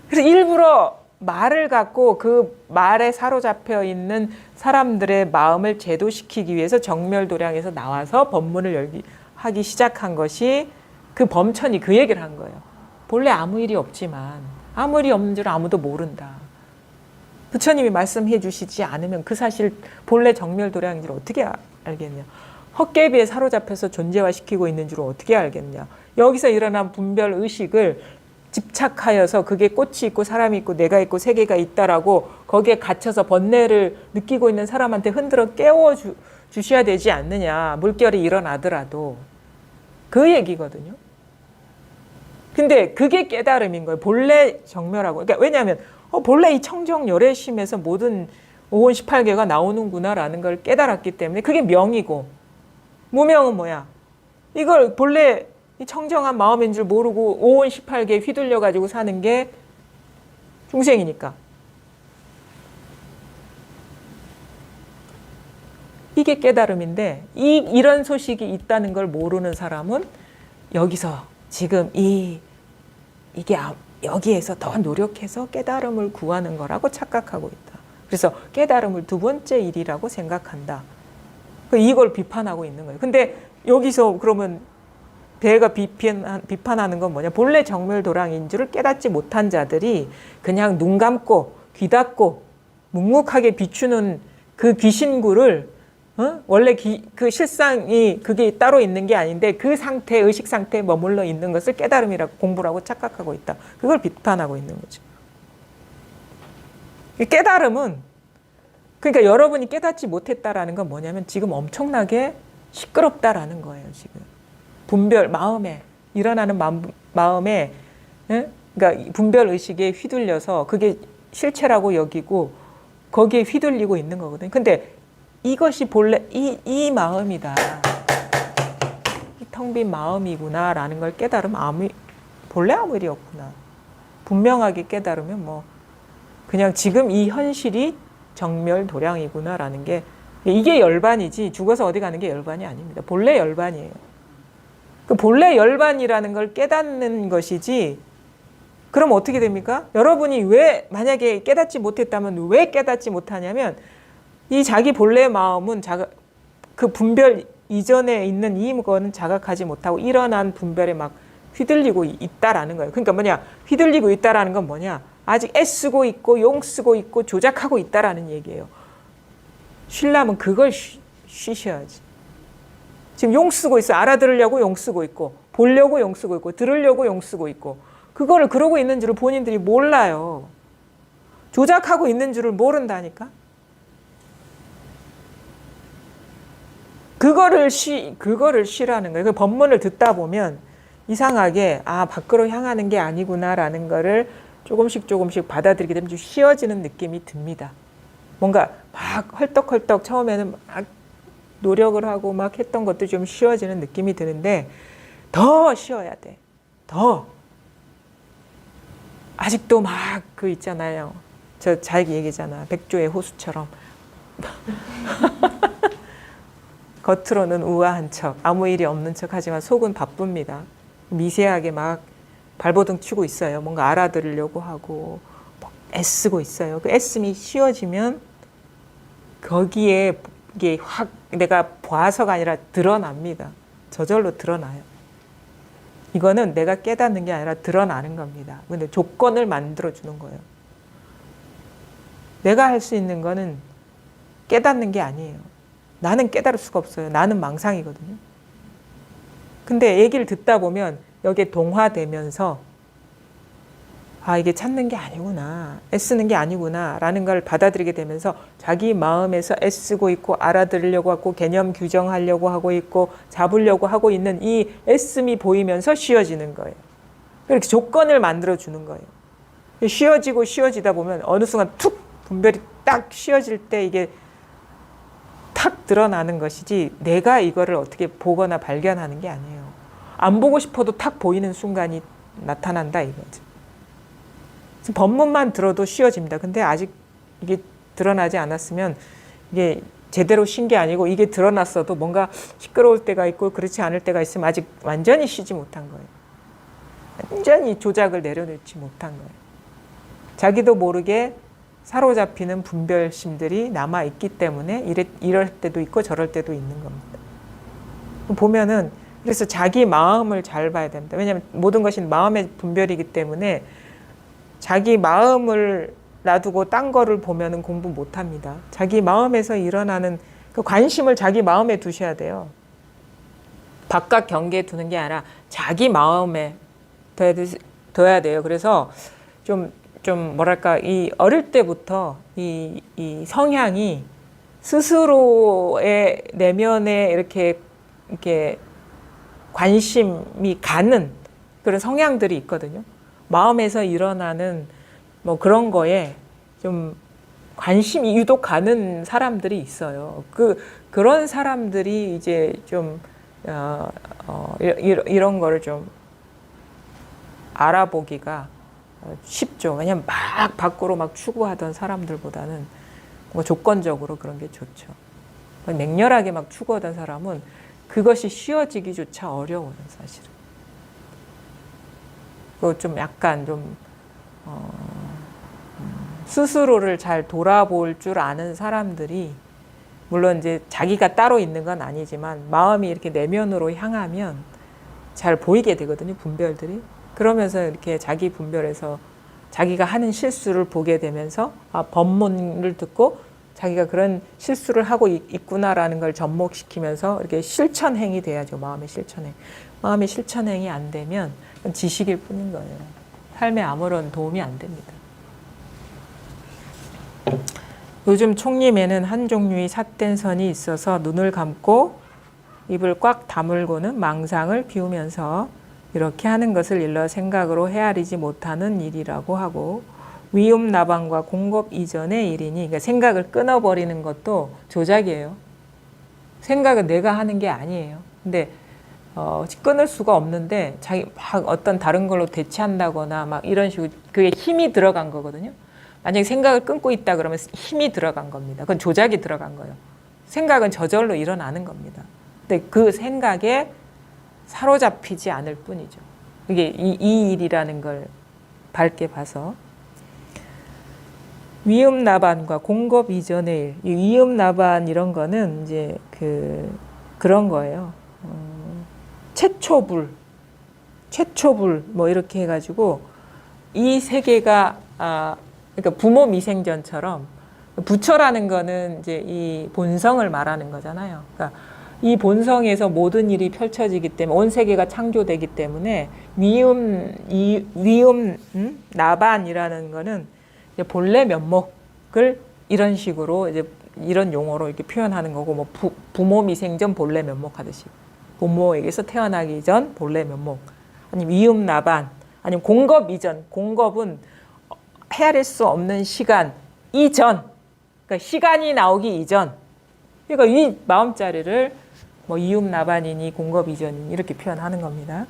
그래서 일부러 말을 갖고 그 말에 사로잡혀 있는 사람들의 마음을 제도시키기 위해서 정멸도량에서 나와서 법문을 하기 시작한 것이 그 범천이 그 얘기를 한 거예요. 본래 아무 일이 없지만 아무 일이 없는 줄 아무도 모른다. 부처님이 말씀해 주시지 않으면 그 사실 본래 정멸도량인 줄 어떻게 알겠냐. 헛개비에 사로잡혀서 존재화시키고 있는 줄 어떻게 알겠냐. 여기서 일어난 분별 의식을 집착하여서 그게 꽃이 있고 사람이 있고 내가 있고 세계가 있다라고 거기에 갇혀서 번뇌를 느끼고 있는 사람한테 흔들어 깨워주셔야 되지 않느냐. 물결이 일어나더라도. 그 얘기거든요. 근데 그게 깨달음인 거예요. 본래 정멸하고. 그러니까 왜냐하면 본래 이 청정열애심에서 모든 5원 18개가 나오는구나라는 걸 깨달았기 때문에 그게 명이고, 무명은 뭐야? 이걸 본래 이 청정한 마음인 줄 모르고 5원 18개에 휘둘려 가지고 사는 게 중생이니까. 이게 깨달음인데 이런 소식이 있다는 걸 모르는 사람은 여기서 지금 이게 여기에서 더 노력해서 깨달음을 구하는 거라고 착각하고 있다. 그래서 깨달음을 두 번째 일이라고 생각한다. 이걸 비판하고 있는 거예요. 근데 여기서 그러면 배가 비판하는 건 뭐냐? 본래 정멸도량인 줄을 깨닫지 못한 자들이 그냥 눈 감고 귀 닫고 묵묵하게 비추는 그 귀신구를 원래 그 실상이 그게 따로 있는 게 아닌데 그 상태, 의식 상태에 머물러 있는 것을 깨달음이라고 공부라고 착각하고 있다. 그걸 비판하고 있는 거죠. 깨달음은, 그러니까 여러분이 깨닫지 못했다라는 건 뭐냐면 지금 엄청나게 시끄럽다라는 거예요. 지금 분별, 마음에 일어나는 마음에, 그러니까 분별 의식에 휘둘려서 그게 실체라고 여기고 거기에 휘둘리고 있는 거거든요. 근데 이것이 본래 이 마음이다. 텅 빈 마음이구나라는 걸 깨달으면 본래 아무 일이 없구나. 분명하게 깨달으면 뭐 그냥 지금 이 현실이 정멸도량이구나라는 게 이게 열반이지 죽어서 어디 가는 게 열반이 아닙니다. 본래 열반이에요. 그 본래 열반이라는 걸 깨닫는 것이지. 그럼 어떻게 됩니까? 여러분이 왜 만약에 깨닫지 못했다면 왜 깨닫지 못하냐면 이 자기 본래 마음은 그 분별 이전에 있는 이거는 자각하지 못하고 일어난 분별에 막 휘둘리고 있다라는 거예요. 그러니까 뭐냐? 휘둘리고 있다라는 건 뭐냐? 아직 애쓰고 있고 용 쓰고 있고 조작하고 있다라는 얘기예요. 쉬려면 그걸 쉬셔야지. 지금 용 쓰고 있어. 알아들으려고 용 쓰고 있고 보려고 용 쓰고 있고 들으려고 용 쓰고 있고 그거를 그러고 있는 줄을 본인들이 몰라요. 조작하고 있는 줄을 모른다니까. 그거를 쉬라는 거예요. 그 법문을 듣다 보면 이상하게 밖으로 향하는 게 아니구나라는 거를 조금씩 받아들이게 되면 좀 쉬워지는 느낌이 듭니다. 뭔가 막 헐떡헐떡 처음에는 막 노력을 하고 막 했던 것도 좀 쉬워지는 느낌이 드는데 더 쉬어야 돼. 더. 아직도 막 그 있잖아요. 저 잘 얘기잖아. 백조의 호수처럼. 겉으로는 우아한 척, 아무 일이 없는 척 하지만 속은 바쁩니다. 미세하게 막 발버둥 치고 있어요. 뭔가 알아들으려고 하고 애쓰고 있어요. 그 애씀이 쉬워지면 거기에 이게 확 내가 봐서가 아니라 드러납니다. 저절로 드러나요. 이거는 내가 깨닫는 게 아니라 드러나는 겁니다. 근데 조건을 만들어주는 거예요. 내가 할 수 있는 거는 깨닫는 게 아니에요. 나는 깨달을 수가 없어요. 나는 망상이거든요. 근데 얘기를 듣다 보면 여기에 동화되면서 이게 찾는 게 아니구나. 애쓰는 게 아니구나. 라는 걸 받아들이게 되면서 자기 마음에서 애쓰고 있고 알아들으려고 하고 개념 규정하려고 하고 있고 잡으려고 하고 있는 이 애씀이 보이면서 쉬워지는 거예요. 이렇게 조건을 만들어주는 거예요. 쉬워지다 보면 어느 순간 툭 분별이 딱 쉬워질 때 이게 탁 드러나는 것이지 내가 이거를 어떻게 보거나 발견하는 게 아니에요. 안 보고 싶어도 탁 보이는 순간이 나타난다 이거죠. 법문만 들어도 쉬워집니다. 근데 아직 이게 드러나지 않았으면 이게 제대로 쉰 게 아니고 이게 드러났어도 뭔가 시끄러울 때가 있고 그렇지 않을 때가 있으면 아직 완전히 쉬지 못한 거예요. 완전히 조작을 내려놓지 못한 거예요. 자기도 모르게 사로잡히는 분별심들이 남아있기 때문에 이럴 때도 있고 저럴 때도 있는 겁니다. 보면은 그래서 자기 마음을 잘 봐야 됩니다. 왜냐하면 모든 것이 마음의 분별이기 때문에 자기 마음을 놔두고 딴 거를 보면은 공부 못합니다. 자기 마음에서 일어나는 그 관심을 자기 마음에 두셔야 돼요. 바깥 경계에 두는 게 아니라 자기 마음에 둬야 돼요. 그래서 좀 뭐랄까 이 어릴 때부터 이 성향이 스스로의 내면에 이렇게 관심이 가는 그런 성향들이 있거든요. 마음에서 일어나는 뭐 그런 거에 좀 관심이 유독 가는 사람들이 있어요. 그런 사람들이 이제 좀 이런 거를 좀 알아보기가 쉽죠. 왜냐면 막 밖으로 막 추구하던 사람들보다는 뭐 조건적으로 그런 게 좋죠. 맹렬하게 막 추구하던 사람은 그것이 쉬워지기조차 어려워요, 사실은. 그 좀 약간 좀 스스로를 잘 돌아볼 줄 아는 사람들이 물론 이제 자기가 따로 있는 건 아니지만 마음이 이렇게 내면으로 향하면 잘 보이게 되거든요, 분별들이. 그러면서 이렇게 자기 분별에서 자기가 하는 실수를 보게 되면서 법문을 듣고 자기가 그런 실수를 하고 있구나라는 걸 접목시키면서 이렇게 실천행이 돼야죠. 마음의 실천행. 마음의 실천행이 안 되면 지식일 뿐인 거예요. 삶에 아무런 도움이 안 됩니다. 요즘 총림에는 한 종류의 삿된 선이 있어서 눈을 감고 입을 꽉 다물고는 망상을 비우면서 이렇게 하는 것을 일러 생각으로 헤아리지 못하는 일이라고 하고 위음나방과 공급 이전의 일이니 그러니까 생각을 끊어버리는 것도 조작이에요. 생각은 내가 하는 게 아니에요. 근데 끊을 수가 없는데 자기 막 어떤 다른 걸로 대체한다거나 막 이런 식으로 그게 힘이 들어간 거거든요. 만약에 생각을 끊고 있다 그러면 힘이 들어간 겁니다. 그건 조작이 들어간 거예요. 생각은 저절로 일어나는 겁니다. 근데 그 생각에 사로잡히지 않을 뿐이죠. 이게 이 일이라는 걸 밝게 봐서. 위음나반과 공급 이전의 일, 이 위음나반 이런 거는 이제 그런 거예요. 최초불 뭐 이렇게 해가지고 이 세계가 그러니까 부모 미생전처럼 부처라는 거는 이제 이 본성을 말하는 거잖아요. 그러니까 이 본성에서 모든 일이 펼쳐지기 때문에 온 세계가 창조되기 때문에 위음 나반이라는 거는 이제 본래 면목을 이런 식으로 이제 이런 용어로 이렇게 표현하는 거고 뭐 부모 미생전 본래 면목 하듯이 부모에게서 태어나기 전 본래 면목 아니면 위음 나반 아니면 공급 이전 공급은 헤아릴 수 없는 시간 이전 그러니까 시간이 나오기 이전 그러니까 이 마음자리를 뭐 이음 나반이니 공급 이전이니 이렇게 표현하는 겁니다.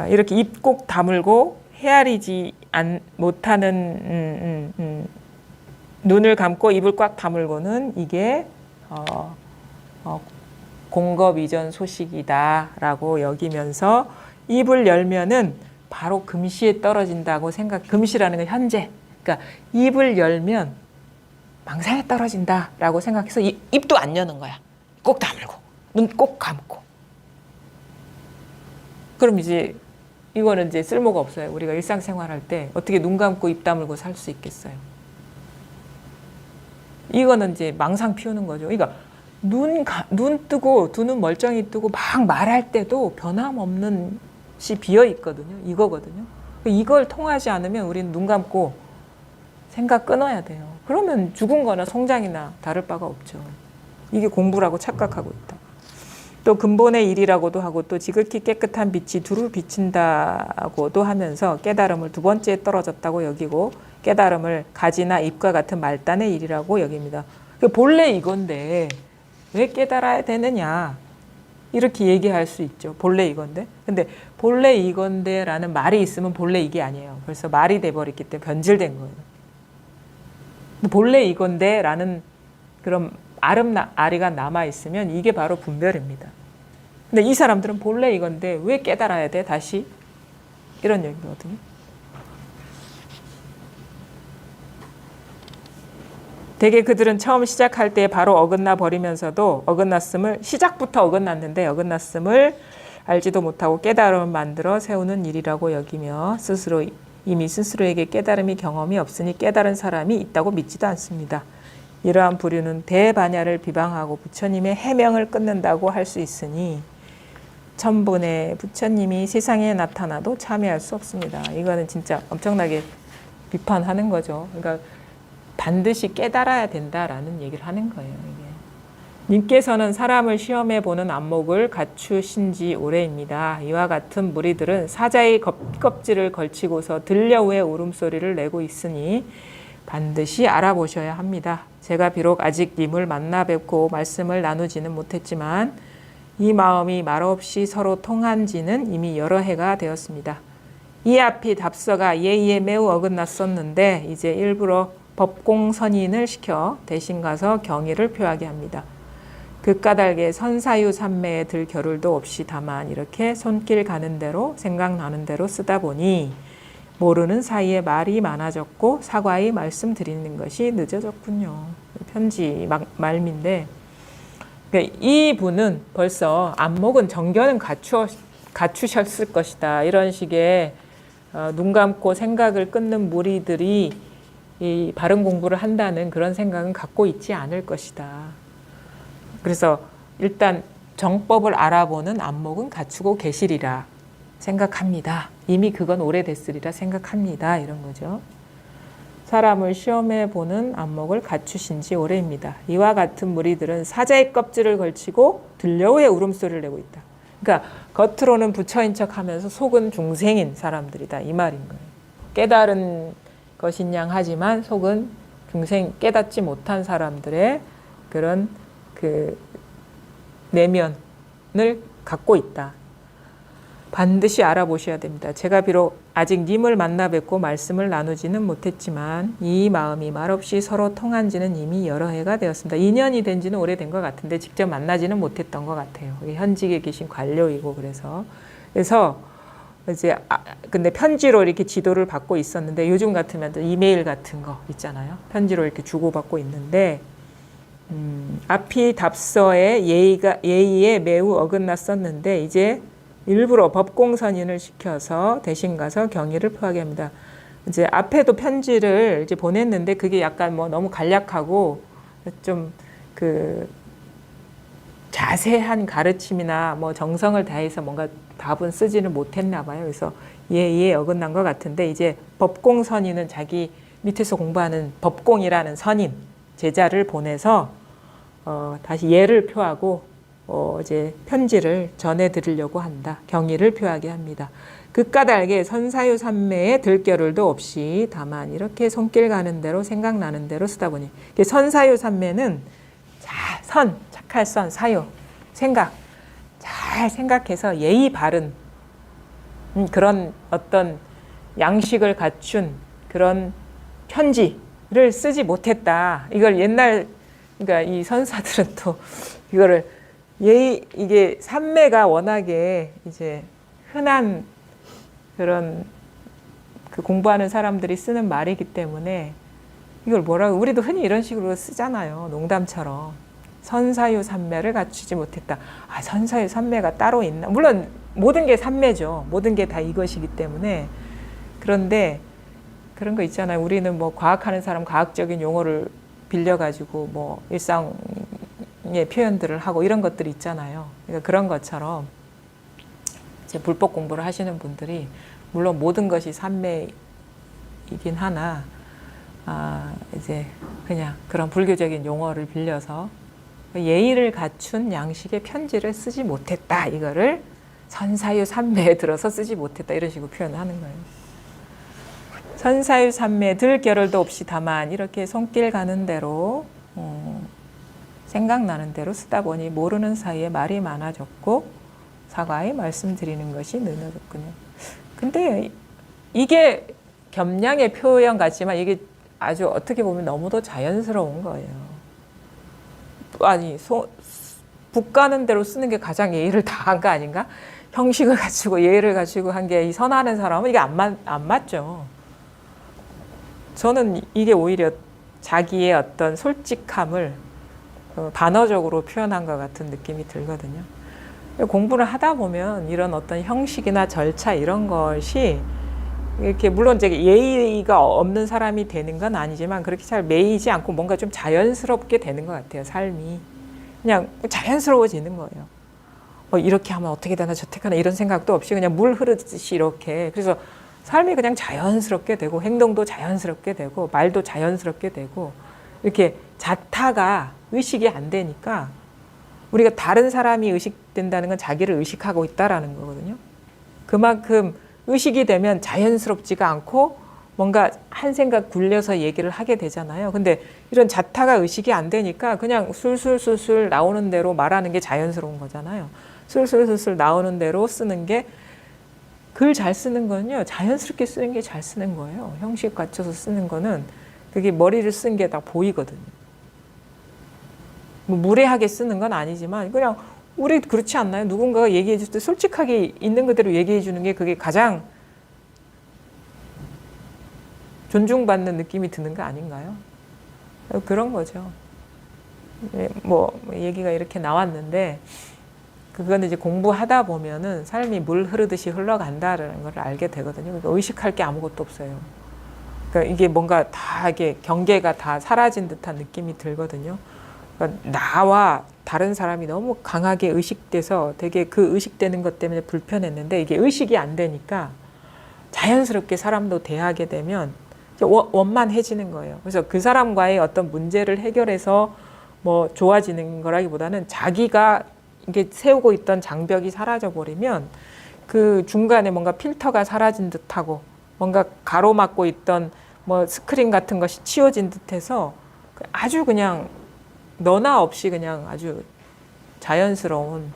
이렇게 입 꼭 다물고 헤아리지 못하는 눈을 감고 입을 꽉 다물고는 이게 공급 이전 소식이다라고 여기면서 입을 열면은 바로 금시에 떨어진다고 금시라는 건 현재. 그러니까 입을 열면 망상에 떨어진다라고 생각해서 입도 안 여는 거야. 꼭 다물고 눈 꼭 감고. 그럼 이제 이거는 이제 쓸모가 없어요. 우리가 일상생활할 때 어떻게 눈 감고 입 다물고 살 수 있겠어요? 이거는 이제 망상 피우는 거죠. 그러니까 눈 뜨고 두 눈 멀쩡히 뜨고 막 말할 때도 변함없는 시 비어 있거든요. 이거거든요. 이걸 통하지 않으면 우리는 눈 감고 생각 끊어야 돼요. 그러면 죽은 거나 성장이나 다를 바가 없죠. 이게 공부라고 착각하고 있다. 또 근본의 일이라고도 하고 또 지극히 깨끗한 빛이 두루 비친다고도 하면서 깨달음을 두 번째에 떨어졌다고 여기고 깨달음을 가지나 잎과 같은 말단의 일이라고 여깁니다. 본래 이건데 왜 깨달아야 되느냐 이렇게 얘기할 수 있죠. 본래 이건데. 근데 본래 이건데 라는 말이 있으면 본래 이게 아니에요. 벌써 말이 돼버렸기 때문에 변질된 거예요. 본래 이건데 라는 그런 아리가 남아있으면 이게 바로 분별입니다. 근데 이 사람들은 본래 이건데 왜 깨달아야 돼? 다시? 이런 얘기거든요. 대개 그들은 처음 시작할 때 바로 어긋나 버리면서도 시작부터 어긋났는데 어긋났음을 알지도 못하고 깨달음을 만들어 세우는 일이라고 여기며 이미 스스로에게 깨달음이 경험이 없으니 깨달은 사람이 있다고 믿지도 않습니다. 이러한 부류는 대반야를 비방하고 부처님의 해명을 끊는다고 할 수 있으니 천분의 부처님이 세상에 나타나도 참여할 수 없습니다. 이거는 진짜 엄청나게 비판하는 거죠. 그러니까 반드시 깨달아야 된다라는 얘기를 하는 거예요. 이게. 님께서는 사람을 시험해 보는 안목을 갖추신 지 오래입니다. 이와 같은 무리들은 사자의 껍질을 걸치고서 들려오의 울음소리를 내고 있으니 반드시 알아보셔야 합니다. 제가 비록 아직 님을 만나 뵙고 말씀을 나누지는 못했지만 이 마음이 말없이 서로 통한 지는 이미 여러 해가 되었습니다. 이 앞이 답서가 예의에 매우 어긋났었는데 이제 일부러 법공선인을 시켜 대신 가서 경의를 표하게 합니다. 그 까닭에 선사유 삼매에 들 겨를도 없이 다만 이렇게 손길 가는 대로 생각나는 대로 쓰다 보니 모르는 사이에 말이 많아졌고 사과의 말씀드리는 것이 늦어졌군요. 편지 말미인데 그러니까 이 분은 벌써 안목은 정견은 갖추셨을 것이다. 이런 식의 눈 감고 생각을 끊는 무리들이 이 바른 공부를 한다는 그런 생각은 갖고 있지 않을 것이다. 그래서 일단 정법을 알아보는 안목은 갖추고 계시리라 생각합니다. 이미 그건 오래됐으리라 생각합니다. 이런 거죠. 사람을 시험해 보는 안목을 갖추신 지 오래입니다. 이와 같은 무리들은 사자의 껍질을 걸치고 들려오의 울음소리를 내고 있다. 그러니까 겉으로는 부처인 척하면서 속은 중생인 사람들이다. 이 말인 거예요. 깨달은 것인양 하지만 속은 중생 깨닫지 못한 사람들의 그런 그 내면을 갖고 있다. 반드시 알아보셔야 됩니다. 제가 비록 아직 님을 만나 뵙고 말씀을 나누지는 못했지만 이 마음이 말없이 서로 통한 지는 이미 여러 해가 되었습니다. 2년이 된 지는 오래된 것 같은데 직접 만나지는 못했던 것 같아요. 현직에 계신 관료이고 그래서 이제 근데 편지로 이렇게 지도를 받고 있었는데 요즘 같으면 이메일 같은 거 있잖아요. 편지로 이렇게 주고받고 있는데 앞이 답서에 예의에 매우 어긋났었는데 이제 일부러 법공선인을 시켜서 대신 가서 경의를 표하게 합니다. 이제 앞에도 편지를 이제 보냈는데 그게 약간 뭐 너무 간략하고 좀 그 자세한 가르침이나 뭐 정성을 다해서 뭔가 답은 쓰지는 못했나 봐요. 그래서 예의에 어긋난 것 같은데 이제 법공선인은 자기 밑에서 공부하는 법공이라는 선인 제자를 보내서 다시 예를 표하고 이제 편지를 전해드리려고 한다. 경의를 표하게 합니다. 그까닭에 선사유 삼매의 들겨를도 없이 다만 이렇게 손길 가는 대로 생각나는 대로 쓰다 보니 선사유 삼매는 착할 선, 사유, 생각 잘 생각해서 예의 바른 그런 어떤 양식을 갖춘 그런 편지를 쓰지 못했다. 이걸 그러니까 이 선사들은 또 이거를 이게 삼매가 워낙에 이제 흔한 그런 그 공부하는 사람들이 쓰는 말이기 때문에 이걸 우리도 흔히 이런 식으로 쓰잖아요. 농담처럼. 선사유 삼매를 갖추지 못했다. 선사유 삼매가 따로 있나? 물론 모든 게 삼매죠. 모든 게 다 이것이기 때문에. 그런데 그런 거 있잖아요. 우리는 뭐 과학하는 사람 과학적인 용어를 빌려가지고 뭐 일상의 표현들을 하고 이런 것들이 있잖아요. 그러니까 그런 것처럼 이제 불법 공부를 하시는 분들이 물론 모든 것이 삼매이긴 하나 이제 그냥 그런 불교적인 용어를 빌려서 예의를 갖춘 양식의 편지를 쓰지 못했다. 이거를 선사유 삼매에 들어서 쓰지 못했다. 이런 식으로 표현하는 거예요. 선사유 삼매 들겨를도 없이 다만 이렇게 손길 가는 대로 생각나는 대로 쓰다 보니 모르는 사이에 말이 많아졌고 사과에 말씀드리는 것이 느느졌군요. 근데 이게 겸양의 표현 같지만 이게 아주 어떻게 보면 너무도 자연스러운 거예요. 북 가는 대로 쓰는 게 가장 예의를 다한 거 아닌가? 형식을 갖추고 예의를 갖추고 한 게 이 선하는 사람은 이게 안 맞죠. 저는 이게 오히려 자기의 어떤 솔직함을 반어적으로 표현한 것 같은 느낌이 들거든요. 공부를 하다 보면 이런 어떤 형식이나 절차 이런 것이 이렇게 물론 이제 예의가 없는 사람이 되는 건 아니지만 그렇게 잘 매이지 않고 뭔가 좀 자연스럽게 되는 것 같아요. 삶이 그냥 자연스러워지는 거예요. 이렇게 하면 어떻게 되나 저렇게 하나 이런 생각도 없이 그냥 물 흐르듯이 이렇게 그래서 삶이 그냥 자연스럽게 되고 행동도 자연스럽게 되고 말도 자연스럽게 되고 이렇게 자타가 의식이 안 되니까 우리가 다른 사람이 의식된다는 건 자기를 의식하고 있다라는 거거든요. 그만큼 의식이 되면 자연스럽지가 않고 뭔가 한 생각 굴려서 얘기를 하게 되잖아요. 근데 이런 자타가 의식이 안 되니까 그냥 술술술술 나오는 대로 말하는 게 자연스러운 거잖아요. 술술술술 나오는 대로 쓰는 게 글 잘 쓰는 거는요. 자연스럽게 쓰는 게 잘 쓰는 거예요. 형식 갖춰서 쓰는 거는 그게 머리를 쓴 게 다 보이거든요. 뭐 무례하게 쓰는 건 아니지만 그냥 우리 그렇지 않나요? 누군가가 얘기해 줄 때 솔직하게 있는 그대로 얘기해 주는 게 그게 가장 존중받는 느낌이 드는 거 아닌가요? 그런 거죠. 뭐 얘기가 이렇게 나왔는데 그거는 이제 공부하다 보면은 삶이 물 흐르듯이 흘러간다라는 걸 알게 되거든요. 그러니까 의식할 게 아무것도 없어요. 그러니까 이게 뭔가 다 이게 경계가 다 사라진 듯한 느낌이 들거든요. 그러니까 나와 다른 사람이 너무 강하게 의식돼서 되게 그 의식되는 것 때문에 불편했는데 이게 의식이 안 되니까 자연스럽게 사람도 대하게 되면 원만해지는 거예요. 그래서 그 사람과의 어떤 문제를 해결해서 뭐 좋아지는 거라기보다는 자기가 이게 세우고 있던 장벽이 사라져 버리면 그 중간에 뭔가 필터가 사라진 듯하고 뭔가 가로막고 있던 뭐 스크린 같은 것이 치워진 듯해서 아주 그냥 너나 없이 그냥 아주 자연스러운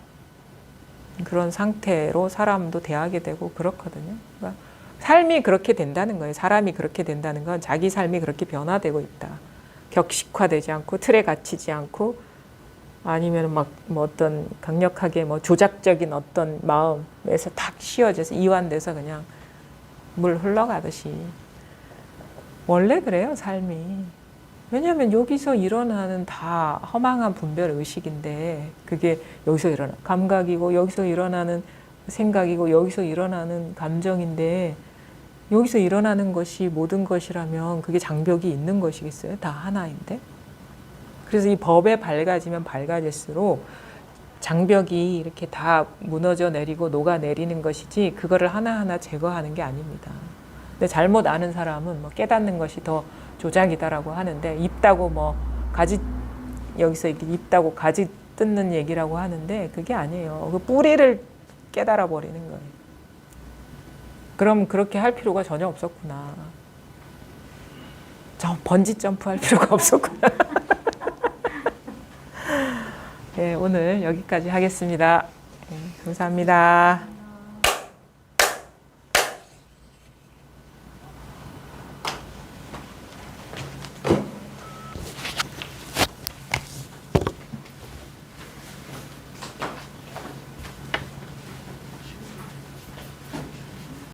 그런 상태로 사람도 대하게 되고 그렇거든요. 그러니까 삶이 그렇게 된다는 거예요. 사람이 그렇게 된다는 건 자기 삶이 그렇게 변화되고 있다. 격식화되지 않고 틀에 갇히지 않고 아니면 막 뭐 어떤 강력하게 뭐 조작적인 어떤 마음에서 탁 씌워져서 이완돼서 그냥 물 흘러가듯이 원래 그래요, 삶이. 왜냐하면 여기서 일어나는 다 허망한 분별 의식인데 그게 여기서 일어나 감각이고 여기서 일어나는 생각이고 여기서 일어나는 감정인데 여기서 일어나는 것이 모든 것이라면 그게 장벽이 있는 것이겠어요? 다 하나인데. 그래서 이 법에 밝아지면 밝아질수록 장벽이 이렇게 다 무너져 내리고 녹아 내리는 것이지 그거를 하나하나 제거하는 게 아닙니다. 근데 잘못 아는 사람은 뭐 깨닫는 것이 더 조작이다라고 하는데 입다고 뭐 가지 여기서 이렇게 입다고 가지 뜯는 얘기라고 하는데 그게 아니에요. 그 뿌리를 깨달아 버리는 거예요. 그럼 그렇게 할 필요가 전혀 없었구나. 저 번지 점프 할 필요가 없었구나. 네, 오늘 여기까지 하겠습니다. 네, 감사합니다.